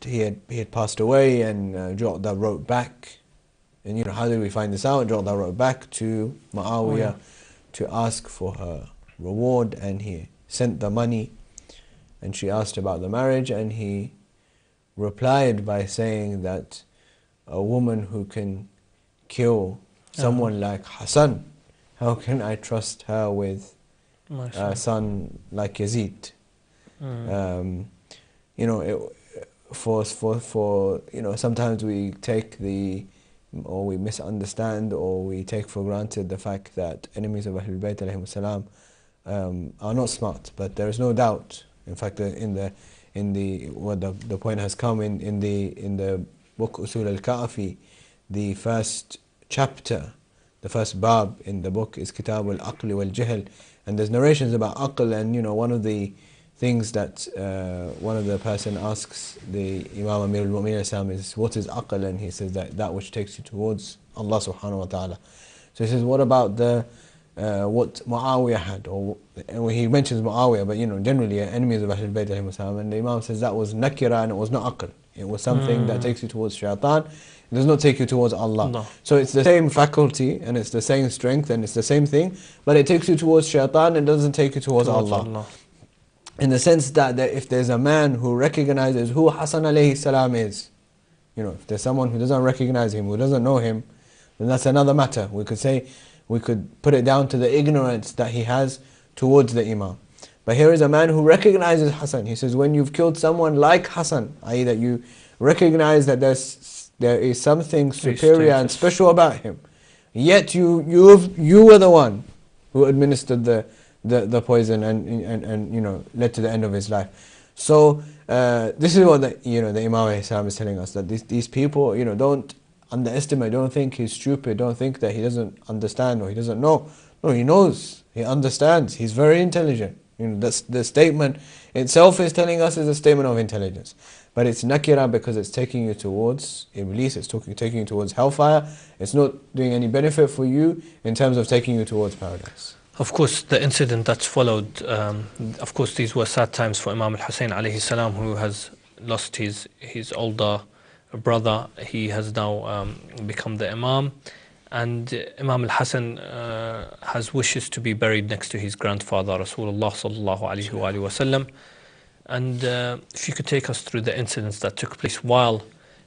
passed away, and Ju'da wrote back, and how did we find this out? Ju'da wrote back to Muawiyah to ask for her reward, and he sent the money, and she asked about the marriage, and he replied by saying that a woman who can kill someone like Hassan, how can I trust her with a son like Yazid? Sometimes we take or we misunderstand, or we take for granted the fact that enemies of Ahlulbayt alayhim salam are not smart, but there is no doubt. In fact, the point has come in the book Usul al-Ka'fi, the first chapter, the first bab in the book is Kitab al-Aql wal-Jahl, and there's narrations about Aql, and one of the things that one of the person asks the Imam Amir al-Mu'minin is, what is Aql? And he says that which takes you towards Allah subhanahu wa ta'ala. So he says, what about what Muawiyah had? And he mentions Muawiyah, but generally enemies of Ahlul Bayt alayhim salam, and the Imam says that was nakira, and it was not aql. It was something that takes you towards shaitan. It does not take you towards Allah. No. So it's the same faculty, and it's the same strength, and it's the same thing, but it takes you towards shaitan and doesn't take you towards Allah. In the sense that if there's a man who recognizes who Hassan alayhi salam is, if there's someone who doesn't recognize him, who doesn't know him, then that's another matter. We could put it down to the ignorance that he has towards the Imam. But here is a man who recognizes Hassan. He says, when you've killed someone like Hassan, i.e. that you recognize that there is something superior and special about him, yet you were the one who administered the poison and led to the end of his life. So this is what the Imam is telling us, that these people, don't underestimate, don't think he's stupid, don't think that he doesn't understand or he doesn't know. No, he knows, he understands, he's very intelligent. The statement itself is telling us is a statement of intelligence. But it's nakira because it's taking you towards Iblis, it's taking you towards hellfire. It's not doing any benefit for you in terms of taking you towards paradise. Of course, the incident that's followed, of course, these were sad times for Imam al-Hussein alayhi salam, who has lost his older brother. He has now become the Imam, and Imam al-Hassan has wishes to be buried next to his grandfather Rasulullah sallallahu alayhi wa sallam. And if you could take us through the incidents that took place while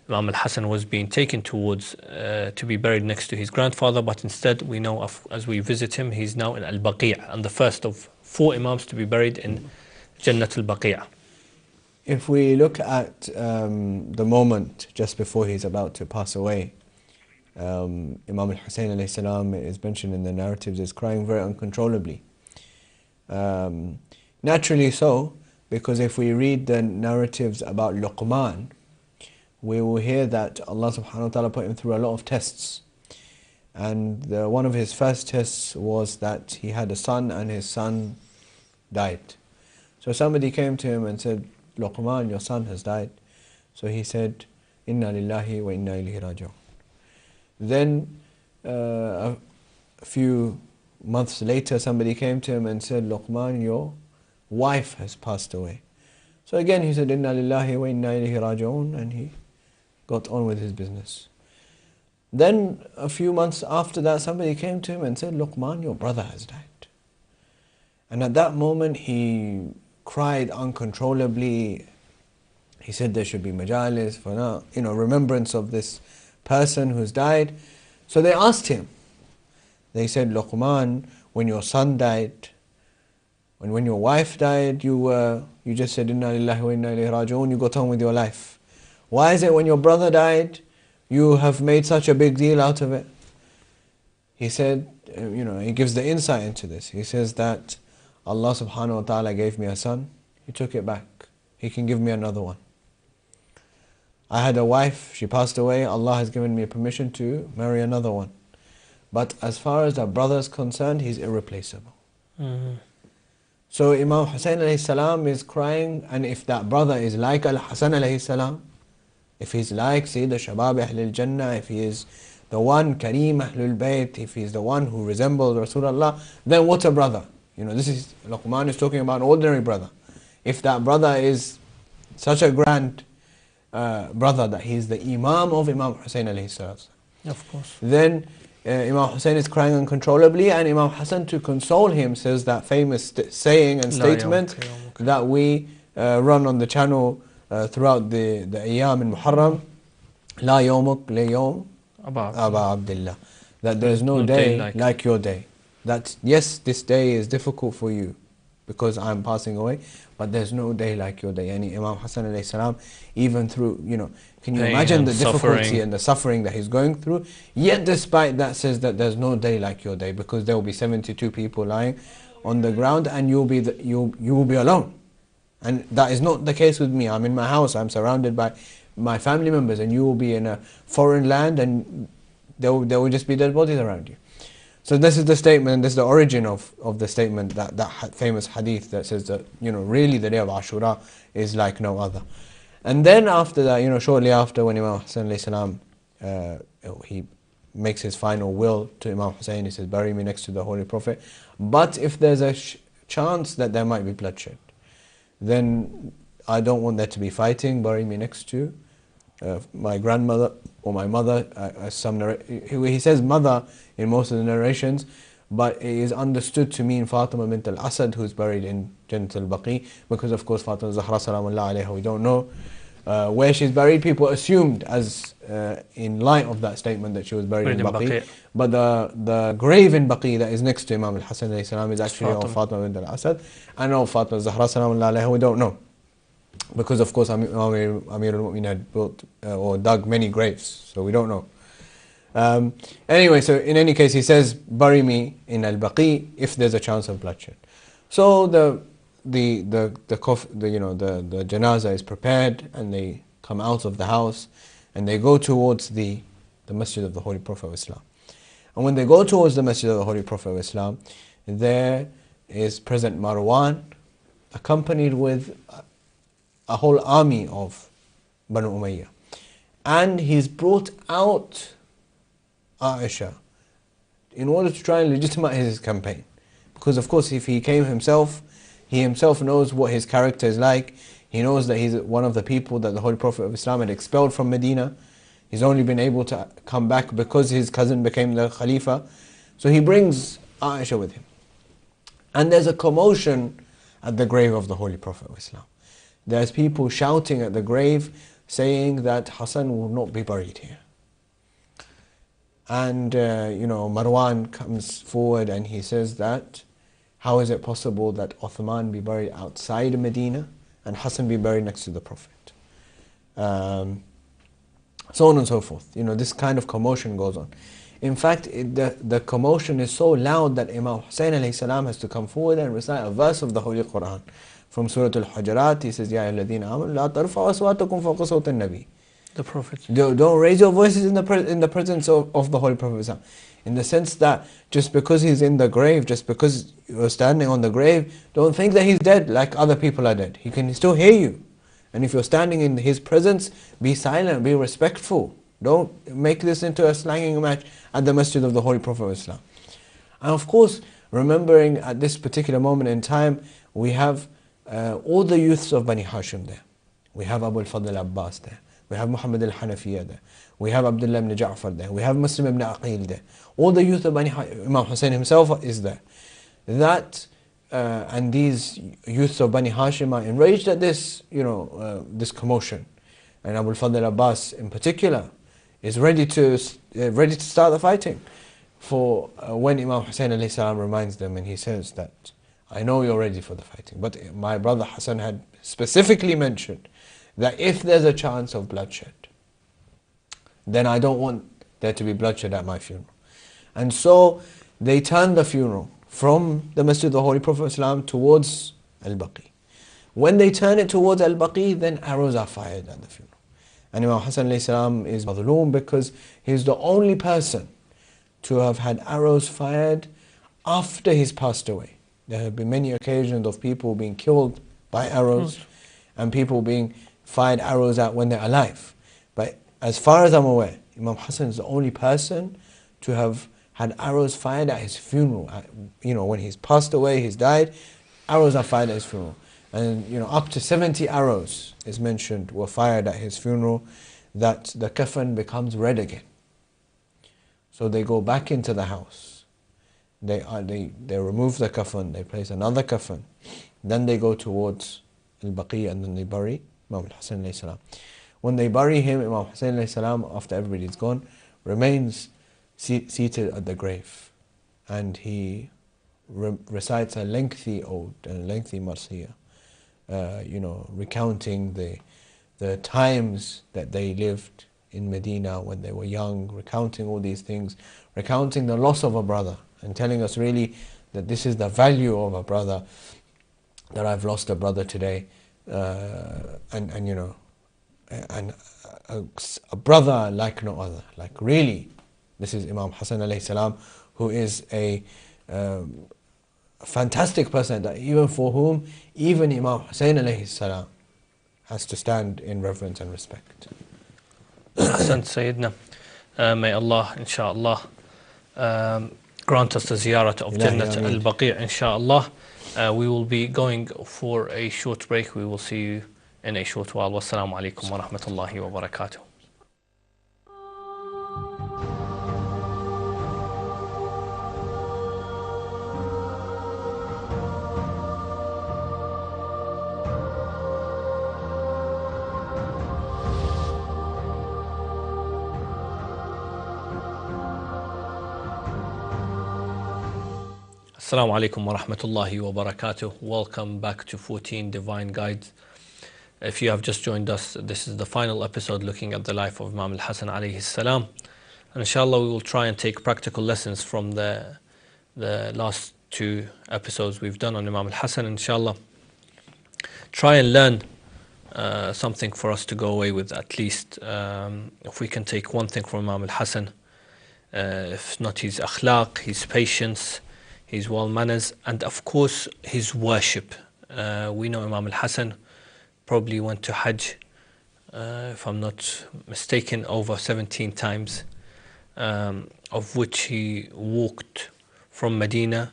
Imam al-Hassan was being taken towards to be buried next to his grandfather, but instead we know as we visit him, he's now in al-Baqi', and the first of 4 Imams to be buried in Jannat al-Baqi'. If we look at the moment just before he's about to pass away, Imam al-Hussein alayhi salam is mentioned in the narratives is crying very uncontrollably. Naturally so, because if we read the narratives about Luqman, we will hear that Allah subhanahu wa ta'ala put him through a lot of tests. And one of his first tests was that he had a son and his son died. So somebody came to him and said, Luqman, your son has died. So he said, Inna lillahi wa inna ilayhi raji'un. Then a few months later, somebody came to him and said, Luqman, your wife has passed away. So again he said, Inna lillahi wa inna ilayhi raji'un, and he got on with his business. Then a few months after that, somebody came to him and said, Luqman, your brother has died. And at that moment he cried uncontrollably. He said there should be majalis for now, remembrance of this person who's died. So they asked him. They said, Luqman, when your son died, when your wife died, you just said, Inna lillahi wa inna ilayhi raji'un, you got on with your life. Why is it when your brother died, you have made such a big deal out of it? He said, he gives the insight into this. He says that Allah subhanahu wa ta'ala gave me a son, He took it back. He can give me another one. I had a wife, she passed away, Allah has given me permission to marry another one. But as far as a brother is concerned, he's irreplaceable. So Imam Hussein alayhi salam is crying, and if that brother is like Al-Hasan alayhi salam, if he's like Sayyid al-Shabab Ahlul Jannah, if he is the one Kareem Ahlulbayt, if he's the one who resembles Rasulullah, then what a brother. This is, Luqman is talking about an ordinary brother. If that brother is such a grand brother that he's the Imam of Imam Hussein alayhi salam, of course, then Imam Hussein is crying uncontrollably, and Imam Hassan, to console him, says that famous saying and statement that we run on the channel throughout the Ayyam in Muharram, La yawmuk la yawm Aba Abdullah, that there is no day like your day. That yes, this day is difficult for you because I'm passing away, but there's no day like your day. And Imam Hassan alayhi salam, even through, can you imagine the difficulty and the suffering that he's going through? Yet despite that says that there's no day like your day, because there will be 72 people lying on the ground and you will be alone. And that is not the case with me. I'm in my house, I'm surrounded by my family members, and you will be in a foreign land and there will just be dead bodies around you. So this is the statement, this is the origin of the statement, that famous hadith that says that, really the day of Ashura is like no other. And then after that, shortly after, when Imam Hassan alayhi salam, he makes his final will to Imam Hussein, he says, bury me next to the Holy Prophet. But if there's a chance that there might be bloodshed, then I don't want there to be fighting, bury me next to my grandmother or my mother. He says mother in most of the narrations, but it is understood to mean Fatima bint al-Asad, who's buried in Jannat al-Baqi, because of course Fatima Zahra salamullah alayha, we don't know where she's buried. People assumed, as in light of that statement, that she was buried in Baqi. But the grave in Baqi that is next to Imam al-Hasan alayhi salam is actually of Fatima bint al-Asad, and of Fatima Zahra salamullah alayha, we don't know. Because of course Amir al-Mu'minin had built or dug many graves, so we don't know. Anyway, so in any case, he says, bury me in al-Baqi if there's a chance of bloodshed. So the janazah is prepared, and they come out of the house and they go towards the masjid of the Holy Prophet of Islam. And when they go towards the masjid of the Holy Prophet of Islam, there is present Marwan, accompanied with a whole army of Banu Umayyah. And he's brought out Aisha in order to try and legitimize his campaign. Because of course, if he came himself, he himself knows what his character is like. He knows that he's one of the people that the Holy Prophet of Islam had expelled from Medina. He's only been able to come back because his cousin became the Khalifa. So he brings Aisha with him. And there's a commotion at the grave of the Holy Prophet of Islam. There's people shouting at the grave, saying that Hassan will not be buried here. And Marwan comes forward and he says that, how is it possible that Uthman be buried outside Medina and Hassan be buried next to the Prophet? so on and so forth. This kind of commotion goes on. In fact, the commotion is so loud that Imam Hussein alayhi salam has to come forward and recite a verse of the Holy Quran. From Surah Al-Hujurat, he says, Ya ayyuhalladhina amanu la tarfa'u aswatakum fawqa sawti an-nabi. The Prophet. Don't raise your voices in the presence of the Holy Prophet. In the sense that just because he's in the grave, just because you're standing on the grave, don't think that he's dead like other people are dead. He can still hear you. And if you're standing in his presence, be silent, be respectful. Don't make this into a slanging match at the masjid of the Holy Prophet of Islam. And of course, remembering at this particular moment in time, we have all the youths of Bani Hashim there. We have Abu al-Fadl Abbas there. We have Muhammad al-Hanafiya there. We have Abdullah ibn Ja'far there. We have Muslim ibn Aqil there. All the youth of Bani Hashim, Imam Hussein himself is there. And these youths of Bani Hashim are enraged at this, this commotion. And Abu al-Fadl Abbas in particular is ready to start the fighting. For when Imam Hussein alayhi salam reminds them, and he says that, I know you're ready for the fighting, but my brother Hassan had specifically mentioned that if there's a chance of bloodshed, then I don't want there to be bloodshed at my funeral. And so they turned the funeral from the Masjid of the Holy Prophet ﷺ towards Al-Baqi. When they turn it towards Al-Baqi, then arrows are fired at the funeral. And Imam Hassan alayhi salam is madhloom because he's the only person to have had arrows fired after he's passed away. There have been many occasions of people being killed by arrows and people being fired arrows at when they're alive. But as far as I'm aware, Imam Hassan is the only person to have had arrows fired at his funeral. When he's passed away, he's died, arrows are fired at his funeral. And up to 70 arrows is mentioned were fired at his funeral, that the coffin becomes red again. So they go back into the house. They remove the coffin, they place another coffin. Then they go towards Al-Baqi and then they bury Imam Hassan alayhi salam. When they bury him, Imam Hassan alayhi salam, after everybody's gone, remains seated at the grave. And he recites a lengthy ode and a lengthy marsiyah, recounting the times that they lived in Medina when they were young, recounting all these things, recounting the loss of a brother, and telling us really that this is the value of a brother, that I've lost a brother today, and a brother like no other. Like really, this is Imam Hassan alayhi salam, who is a fantastic person, that even for whom even Imam Hussein alayhi salam has to stand in reverence and respect. Ahsan Sayyidina. May Allah, Insha'Allah, grant us the ziyarat of Jannat al-Baqi', Insha'Allah. We will be going for a short break. We will see you in a short while. Wassalamu alaikum wa rahmatullahi wa barakatuh. Assalamu alaikum wa rahmatullahi wa barakatuh. Welcome back to 14 Divine Guides. If you have just joined us, this is the final episode looking at the life of Imam al-Hassan alayhi salam. And inshallah we will try and take practical lessons from the last two episodes we've done on Imam al-Hassan. Inshallah, try and learn something for us to go away with at least. If we can take one thing from Imam al-Hassan, if not his akhlaq, his patience, his well manners, and of course his worship. We know Imam al-Hassan probably went to Hajj, if I'm not mistaken, over 17 times, of which he walked from Medina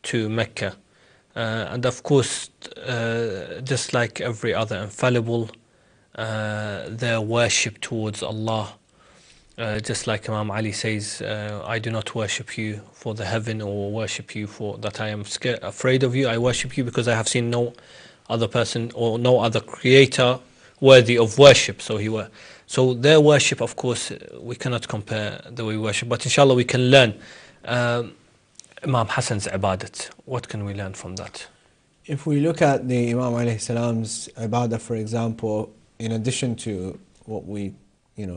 to Mecca. And of course, just like every other infallible, their worship towards Allah, just like Imam Ali says, I do not worship you for the heaven or worship you for that I am afraid of you. I worship you because I have seen no other person or no other creator worthy of worship. So their worship, of course, we cannot compare the way we worship, but inshallah we can learn Imam Hassan's ibadat. What can we learn from that? If we look at the Imam alayhi salam's ibadah, for example, in addition to what we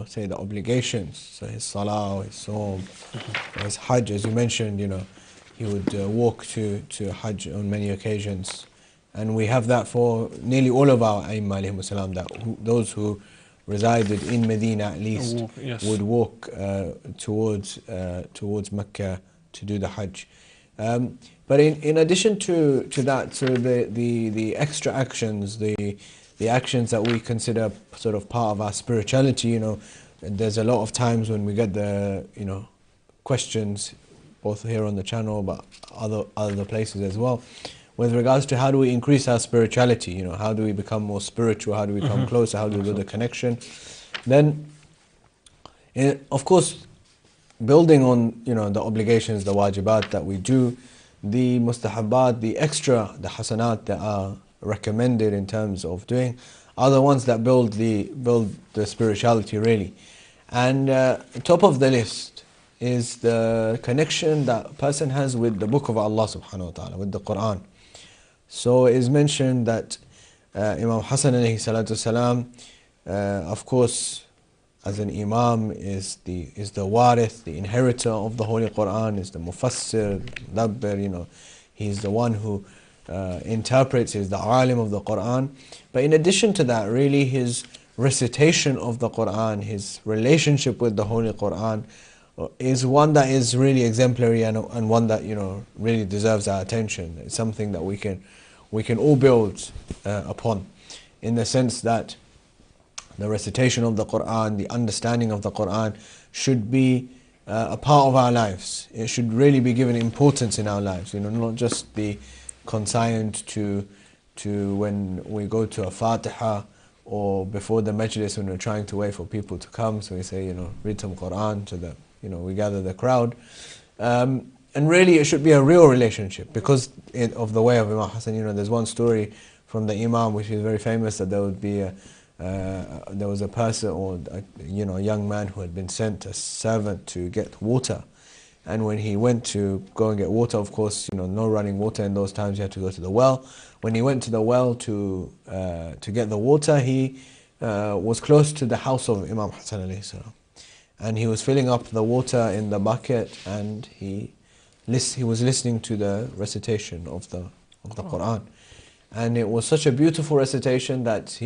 say the obligations, so his salah, his sawm, his hajj, as you mentioned, he would walk to hajj on many occasions. And we have that for nearly all of our Aimma alayhimu salam, that those who resided in Medina at least Yes. would walk towards Mecca to do the hajj. But in addition to that, so the extra actions, the actions that we consider sort of part of our spirituality, there's a lot of times when we get the questions, both here on the channel but other places as well, with regards to how do we increase our spirituality, how do we become more spiritual, how do we become closer, how do we build a connection. Then, of course, building on the obligations, the wajibat that we do, the mustahabbat, the extra, the hasanat that are recommended in terms of doing, are the ones that build the spirituality really. And top of the list is the connection that a person has with the book of Allah subhanahu wa ta'ala, with the Quran. So it is mentioned that Imam Hassan alayhi salatu salam, of course, as an imam, is the warith, the inheritor of the Holy Quran, is the mufassir, dabbir, he's the one who interprets, is the alim of the Quran. But in addition to that, really his recitation of the Quran, his relationship with the Holy Quran, is one that is really exemplary and one that really deserves our attention. It's something that we can all build upon, in the sense that the recitation of the Quran, the understanding of the Quran should be a part of our lives. It should really be given importance in our lives, not just be consigned to when we go to a Fatiha, or before the majlis when we're trying to wait for people to come, so we say, read some Quran to the, we gather the crowd. And really it should be a real relationship, because of the way of Imam Hassan. There's one story from the Imam which is very famous, that there would be there was a person, or a young man, who had been sent a servant to get water. And when he went to go and get water, of course, no running water in those times, you had to go to the well. When he went to the well to get the water, he was close to the house of Imam Hassan alayhi salam. And he was filling up the water in the bucket, and he was listening to the recitation of the Quran. And it was such a beautiful recitation that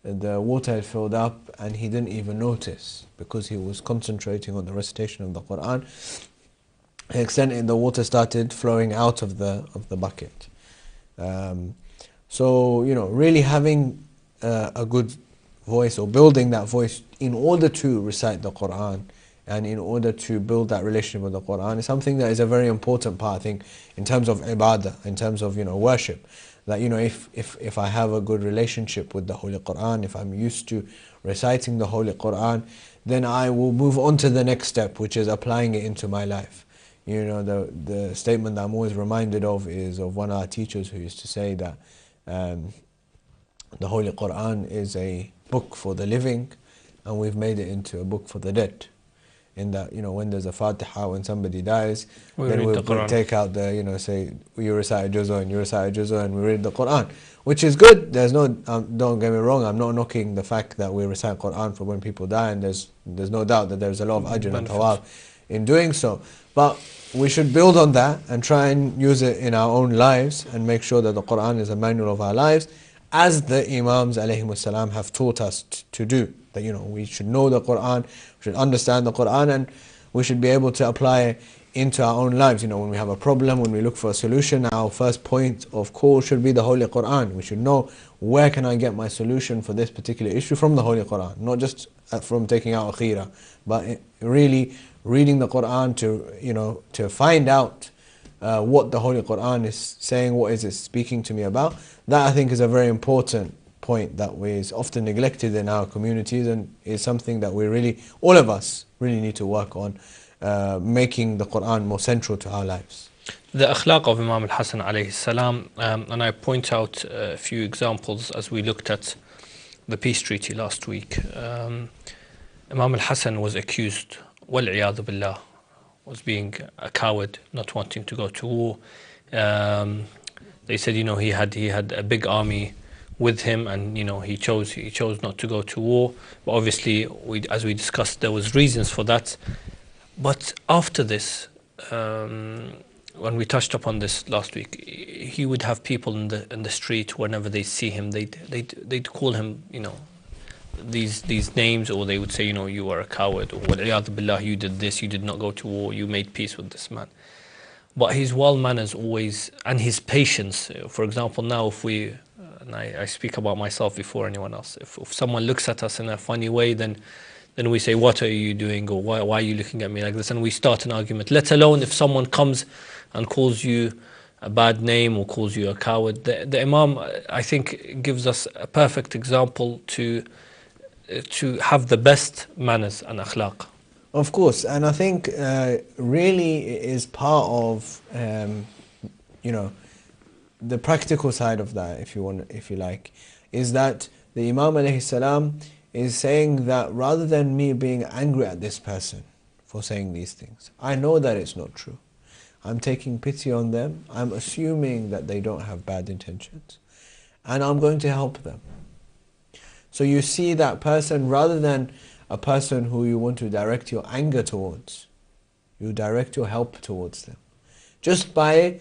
the water had filled up, and he didn't even notice, because he was concentrating on the recitation of the Quran. To the extent the water started flowing out of the bucket. So really having a good voice, or building that voice in order to recite the Quran, and in order to build that relationship with the Quran, is something that is a very important part, I think, in terms of ibadah, in terms of worship. That if I have a good relationship with the Holy Quran, if I'm used to reciting the Holy Quran, then I will move on to the next step, which is applying it into my life. The statement that I'm always reminded of is of one of our teachers, who used to say that the Holy Quran is a book for the living, and we've made it into a book for the dead. In that, when there's a Fatiha, when somebody dies, then we'll take out the, say, you recite a juz'ah, and you recite a juz'ah, and we read the Quran, which is good. There's no, don't get me wrong, I'm not knocking the fact that we recite Quran for when people die, and there's no doubt that there's a lot of ajr and thawab in doing so. But we should build on that and try and use it in our own lives, and make sure that the Quran is a manual of our lives, as the Imams alayhimus salam have taught us to do. That we should know the Quran, we should understand the Quran, and we should be able to apply it into our own lives. When we have a problem, when we look for a solution, our first point of call should be the Holy Quran. We should know, where can I get my solution for this particular issue? From the Holy Quran, not just from taking out akhira, but really reading the Quran to find out what the Holy Quran is saying, what is it speaking to me about. That, I think, is a very important point that is often neglected in our communities, and is something that we really, all of us, really need to work on, making the Quran more central to our lives. The akhlaq of Imam al-Hassan alayhi salam, and I point out a few examples as we looked at the peace treaty last week. Imam al-Hassan was accused, wal-'iyadhu billah, was being a coward, not wanting to go to war. They said, he had a big army with him, and he chose not to go to war. But obviously, as we discussed, there was reasons for that. But after this, when we touched upon this last week, he would have people in the street. Whenever they see him, they'd call him these names, or they would say, you are a coward, or وَالْعِيَاذُ بِاللَّهِ, you did this, you did not go to war, you made peace with this man. But his well manners always, and his patience. For example, now if we, and I speak about myself before anyone else, if someone looks at us in a funny way, then we say, what are you doing, or why are you looking at me like this, and we start an argument. Let alone if someone comes and calls you a bad name or calls you a coward. The Imam, I think, gives us a perfect example to have the best manners and akhlaq. Of course, and I think really it is part of the practical side of that, if you like, is that the Imam alayhi salam is saying that rather than me being angry at this person for saying these things, I know that it's not true. I'm taking pity on them. I'm assuming that they don't have bad intentions, and I'm going to help them. So you see that person, rather than a person who you want to direct your anger towards, you direct your help towards them, just by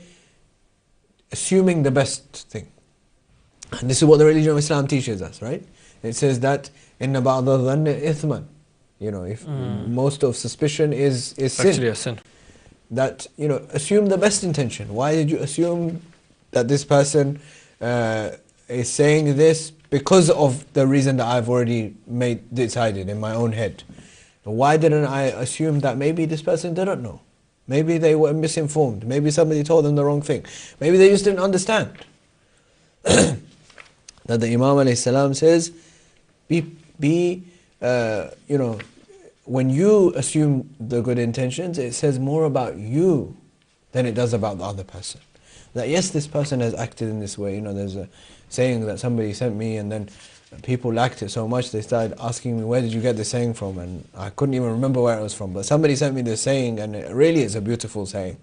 assuming the best thing. And this is what the religion of Islam teaches us, right? It says that إِنَّ بَعْضَ الظَّنِّ إِثْمًا. If most of suspicion is sin. Actually a sin. That, assume the best intention. Why did you assume that this person is saying this? Because of the reason that I've already decided in my own head. Why didn't I assume that maybe this person didn't know? Maybe they were misinformed. Maybe somebody told them the wrong thing. Maybe they just didn't understand. That the Imam alayhi salam says, when you assume the good intentions, it says more about you than it does about the other person. That yes, this person has acted in this way. There's a saying that somebody sent me, and then people liked it so much they started asking me, where did you get this saying from? And I couldn't even remember where it was from, but somebody sent me this saying, and it really is a beautiful saying.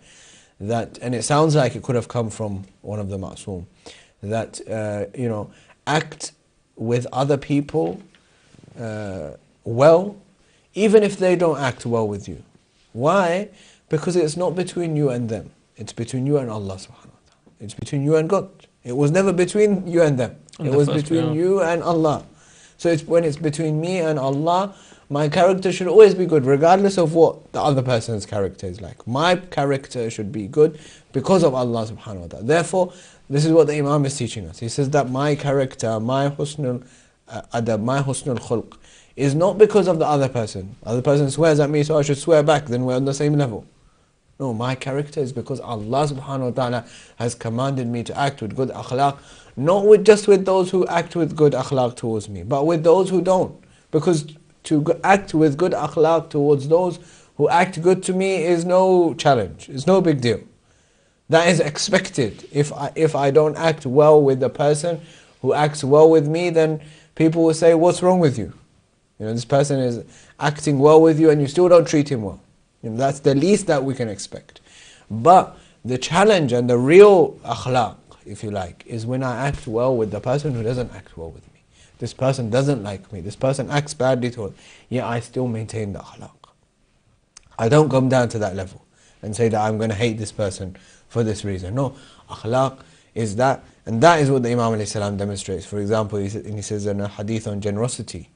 And it sounds like it could have come from one of the Ma'soom. That act with other people well, even if they don't act well with you. Why? Because it's not between you and them. It's between you and Allah subhanahu wa ta'ala. It's between you and God. It was never between you and them. It was between you and Allah. So when it's between me and Allah, my character should always be good, regardless of what the other person's character is like. My character should be good because of Allah subhanahu wa ta'ala. Therefore, this is what the Imam is teaching us. He says that my character, my husnul adab, my husnul khulq, is not because of the other person. The other person swears at me, so I should swear back, then we're on the same level. No, my character is because Allah subhanahu wa ta'ala has commanded me to act with good akhlaq, not just with those who act with good akhlaq towards me, but with those who don't. Because to act with good akhlaq towards those who act good to me is no challenge, it's no big deal. That is expected. If I don't act well with the person who acts well with me, then people will say, what's wrong with you? This person is acting well with you and you still don't treat him well. That's the least that we can expect. But the challenge and the real akhlaq, if you like, is when I act well with the person who doesn't act well with me. This person doesn't like me. This person acts badly towards me. Yet I still maintain the akhlaq. I don't come down to that level and say that I'm going to hate this person for this reason. No, akhlaq is that, and that is what the Imam alayhi salam demonstrates. For example, he says in a hadith on generosity,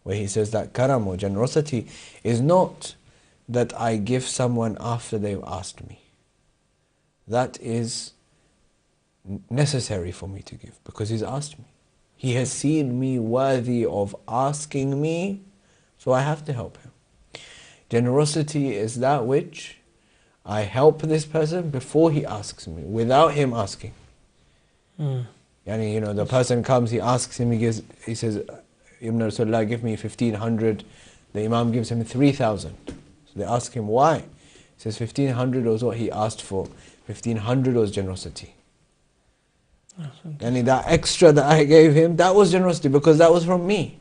where he says that karam or generosity is not that I give someone after they've asked me. That is necessary for me to give, because he's asked me. He has seen me worthy of asking me, so I have to help him. Generosity is that which I help this person before he asks me, without him asking. The person comes, he asks him, he says, Ibn Rasulullah, give me 1,500. The Imam gives him 3,000. So they ask him why. He says 1,500 was what he asked for. 1,500 was generosity. That extra that I gave him, that was generosity, because that was from me.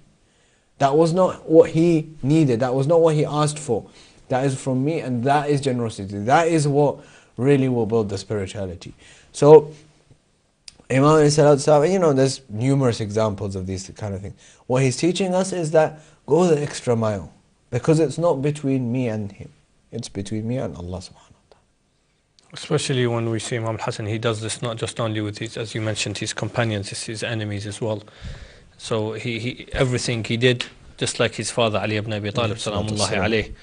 That was not what he needed. That was not what he asked for. That is from me, and that is generosity. That is what really will build the spirituality. So, Imam Sallallahu, you know, there's numerous examples of these kind of things. What he's teaching us is that go the extra mile, because it's not between me and him, it's between me and Allah subhanahu wa ta'ala. Especially when we see Imam Hassan, he does this not just only with his, as you mentioned, his companions, his enemies as well. So he everything he did, just like his father Ali ibn Abi Talib, salamullahi alayh.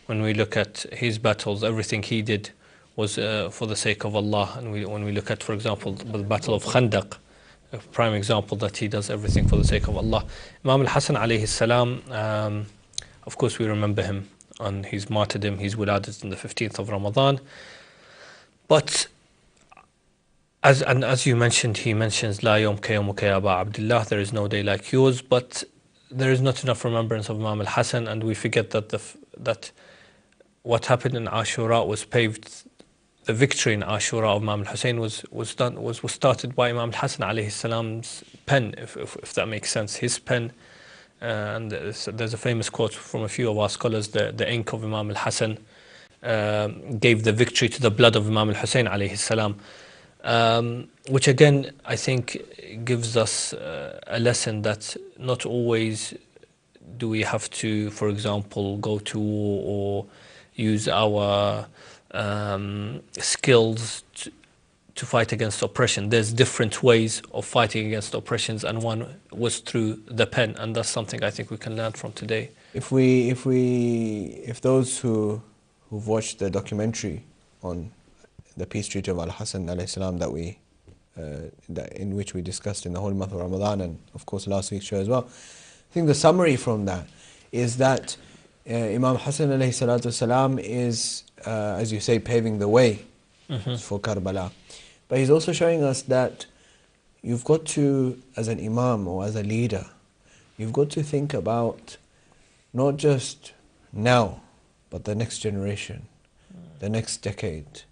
When we look at his battles, everything he did was for the sake of Allah. And when we look at, for example, the Battle of Khandaq, a prime example that he does everything for the sake of Allah. Imam al-Hassan alayhi salam, of course we remember him on his martyrdom, his wiladat in the 15th of Ramadan. But as you mentioned, he mentions La yawm ka yawmuka ya Aba Abdullah, there is no day like yours, but there is not enough remembrance of Imam al-Hassan, and we forget that that what happened in Ashura was paved. The victory in Ashura of Imam al-Hussein was started by Imam al-Hassan alayhi salam's pen, if that makes sense, his pen. And there's a famous quote from a few of our scholars: the ink of Imam al-Hassan gave the victory to the blood of Imam al-Hussein alayhi salam. Which again, I think gives us a lesson that not always do we have to, for example, go to war or use our skills to fight against oppression. There's different ways of fighting against oppressions, and one was through the pen, and that's something I think we can learn from today. If those who've watched the documentary on the peace treaty of Al-Hassan alayhi salam in which we discussed in the holy month of Ramadan, and of course last week's show as well, I think the summary from that is that Imam Hassan alayhi salatu salam is, as you say, paving the way for Karbala. But he's also showing us that you've got to, as an imam or as a leader, you've got to think about not just now, but the next generation, the next decade,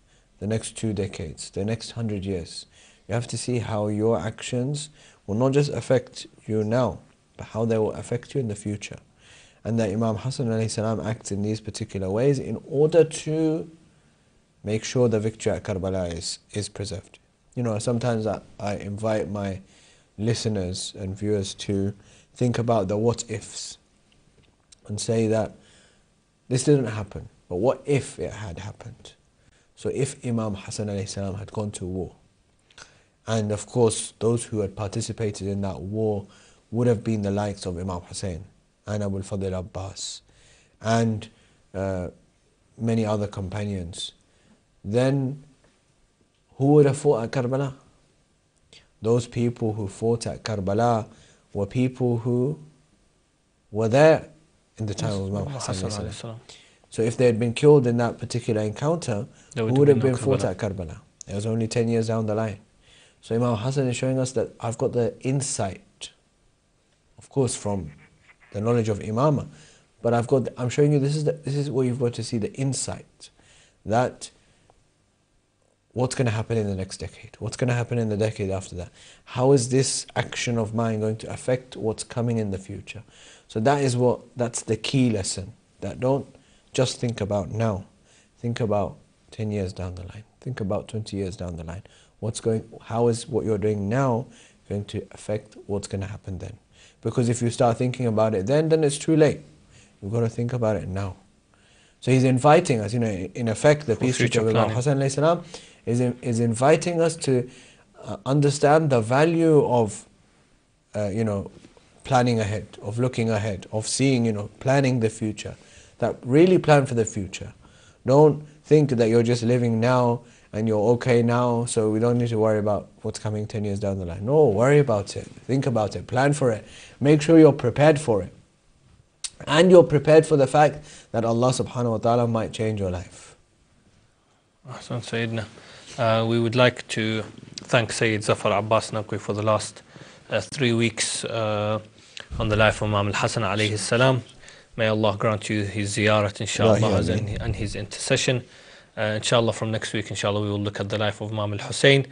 the next 2 decades, the next 100 years. You have to see how your actions will not just affect you now, but how they will affect you in the future. And that Imam Hassan alayhi salam acts in these particular ways in order to make sure the victory at Karbala is preserved. You know, sometimes I invite my listeners and viewers to think about the what ifs and say that this didn't happen, but what if it had happened? So if Imam Hassan alayhi salam had gone to war, and of course those who had participated in that war would have been the likes of Imam Hussein and Abu al-Fadl Abbas and many other companions, then who would have fought at Karbala? Those people who fought at Karbala were people who were there in the time of Imam Hassan. So if they had been killed in that particular encounter, who would have been fought at Karbala? It was only 10 years down the line. So Imam Hassan is showing us that I've got the insight, of course from the knowledge of Imamah, but I'm showing you this is what you've got to see, the insight, that what's going to happen in the next decade? What's going to happen in the decade after that? How is this action of mine going to affect what's coming in the future? So that's the key lesson, that don't just think about now. Think about 10 years down the line. Think about 20 years down the line. How is what you're doing now going to affect what's going to happen then? Because if you start thinking about it then it's too late. You've got to think about it now. So he's inviting us, in effect, the peace treaty of Imam Hassan alayhi salam is inviting us to understand the value of, planning ahead, of looking ahead, of seeing, planning the future. That really plan for the future. Don't think that you're just living now and you're okay now, so we don't need to worry about what's coming 10 years down the line. No, worry about it. Think about it. Plan for it. Make sure you're prepared for it. And you're prepared for the fact that Allah subhanahu wa ta'ala might change your life. Ahsan Sayyidina. We would like to thank Sayed Zafar Abbas Naqvi for the last 3 weeks on the life of Imam al-Hassan alayhi salam. May Allah grant you his ziyarat, Insha'Allah, and his intercession. Inshallah, from next week, Inshallah, we will look at the life of Imam al-Hussein.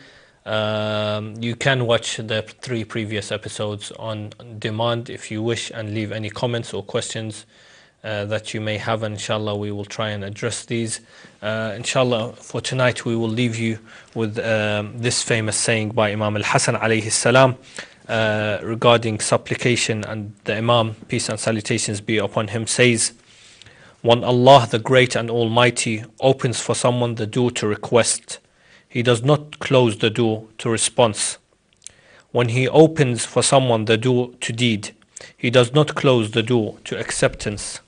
You can watch the 3 previous episodes on demand if you wish, and leave any comments or questions that you may have, and inshallah we will try and address these. Inshallah, for tonight we will leave you with this famous saying by Imam Al-Hassan alayhi salam regarding supplication, and the Imam, peace and salutations be upon him, says, when Allah the Great and Almighty opens for someone the door to request, He does not close the door to response. When He opens for someone the door to deed, He does not close the door to acceptance.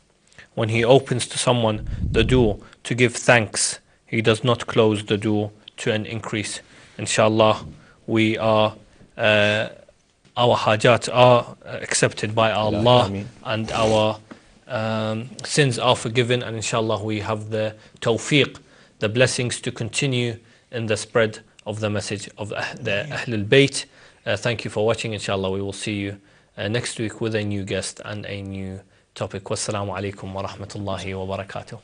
When He opens to someone the door to give thanks, He does not close the door to an increase. Inshallah, we are our hajat are accepted by Allah, and our sins are forgiven, and inshallah we have the tawfiq, the blessings to continue in the spread of the message of the Ahlulbayt. Thank you for watching. Inshallah we will see you next week with a new guest and a new topic. Wassalamu alaikum wa rahmatullahi wa barakatuh.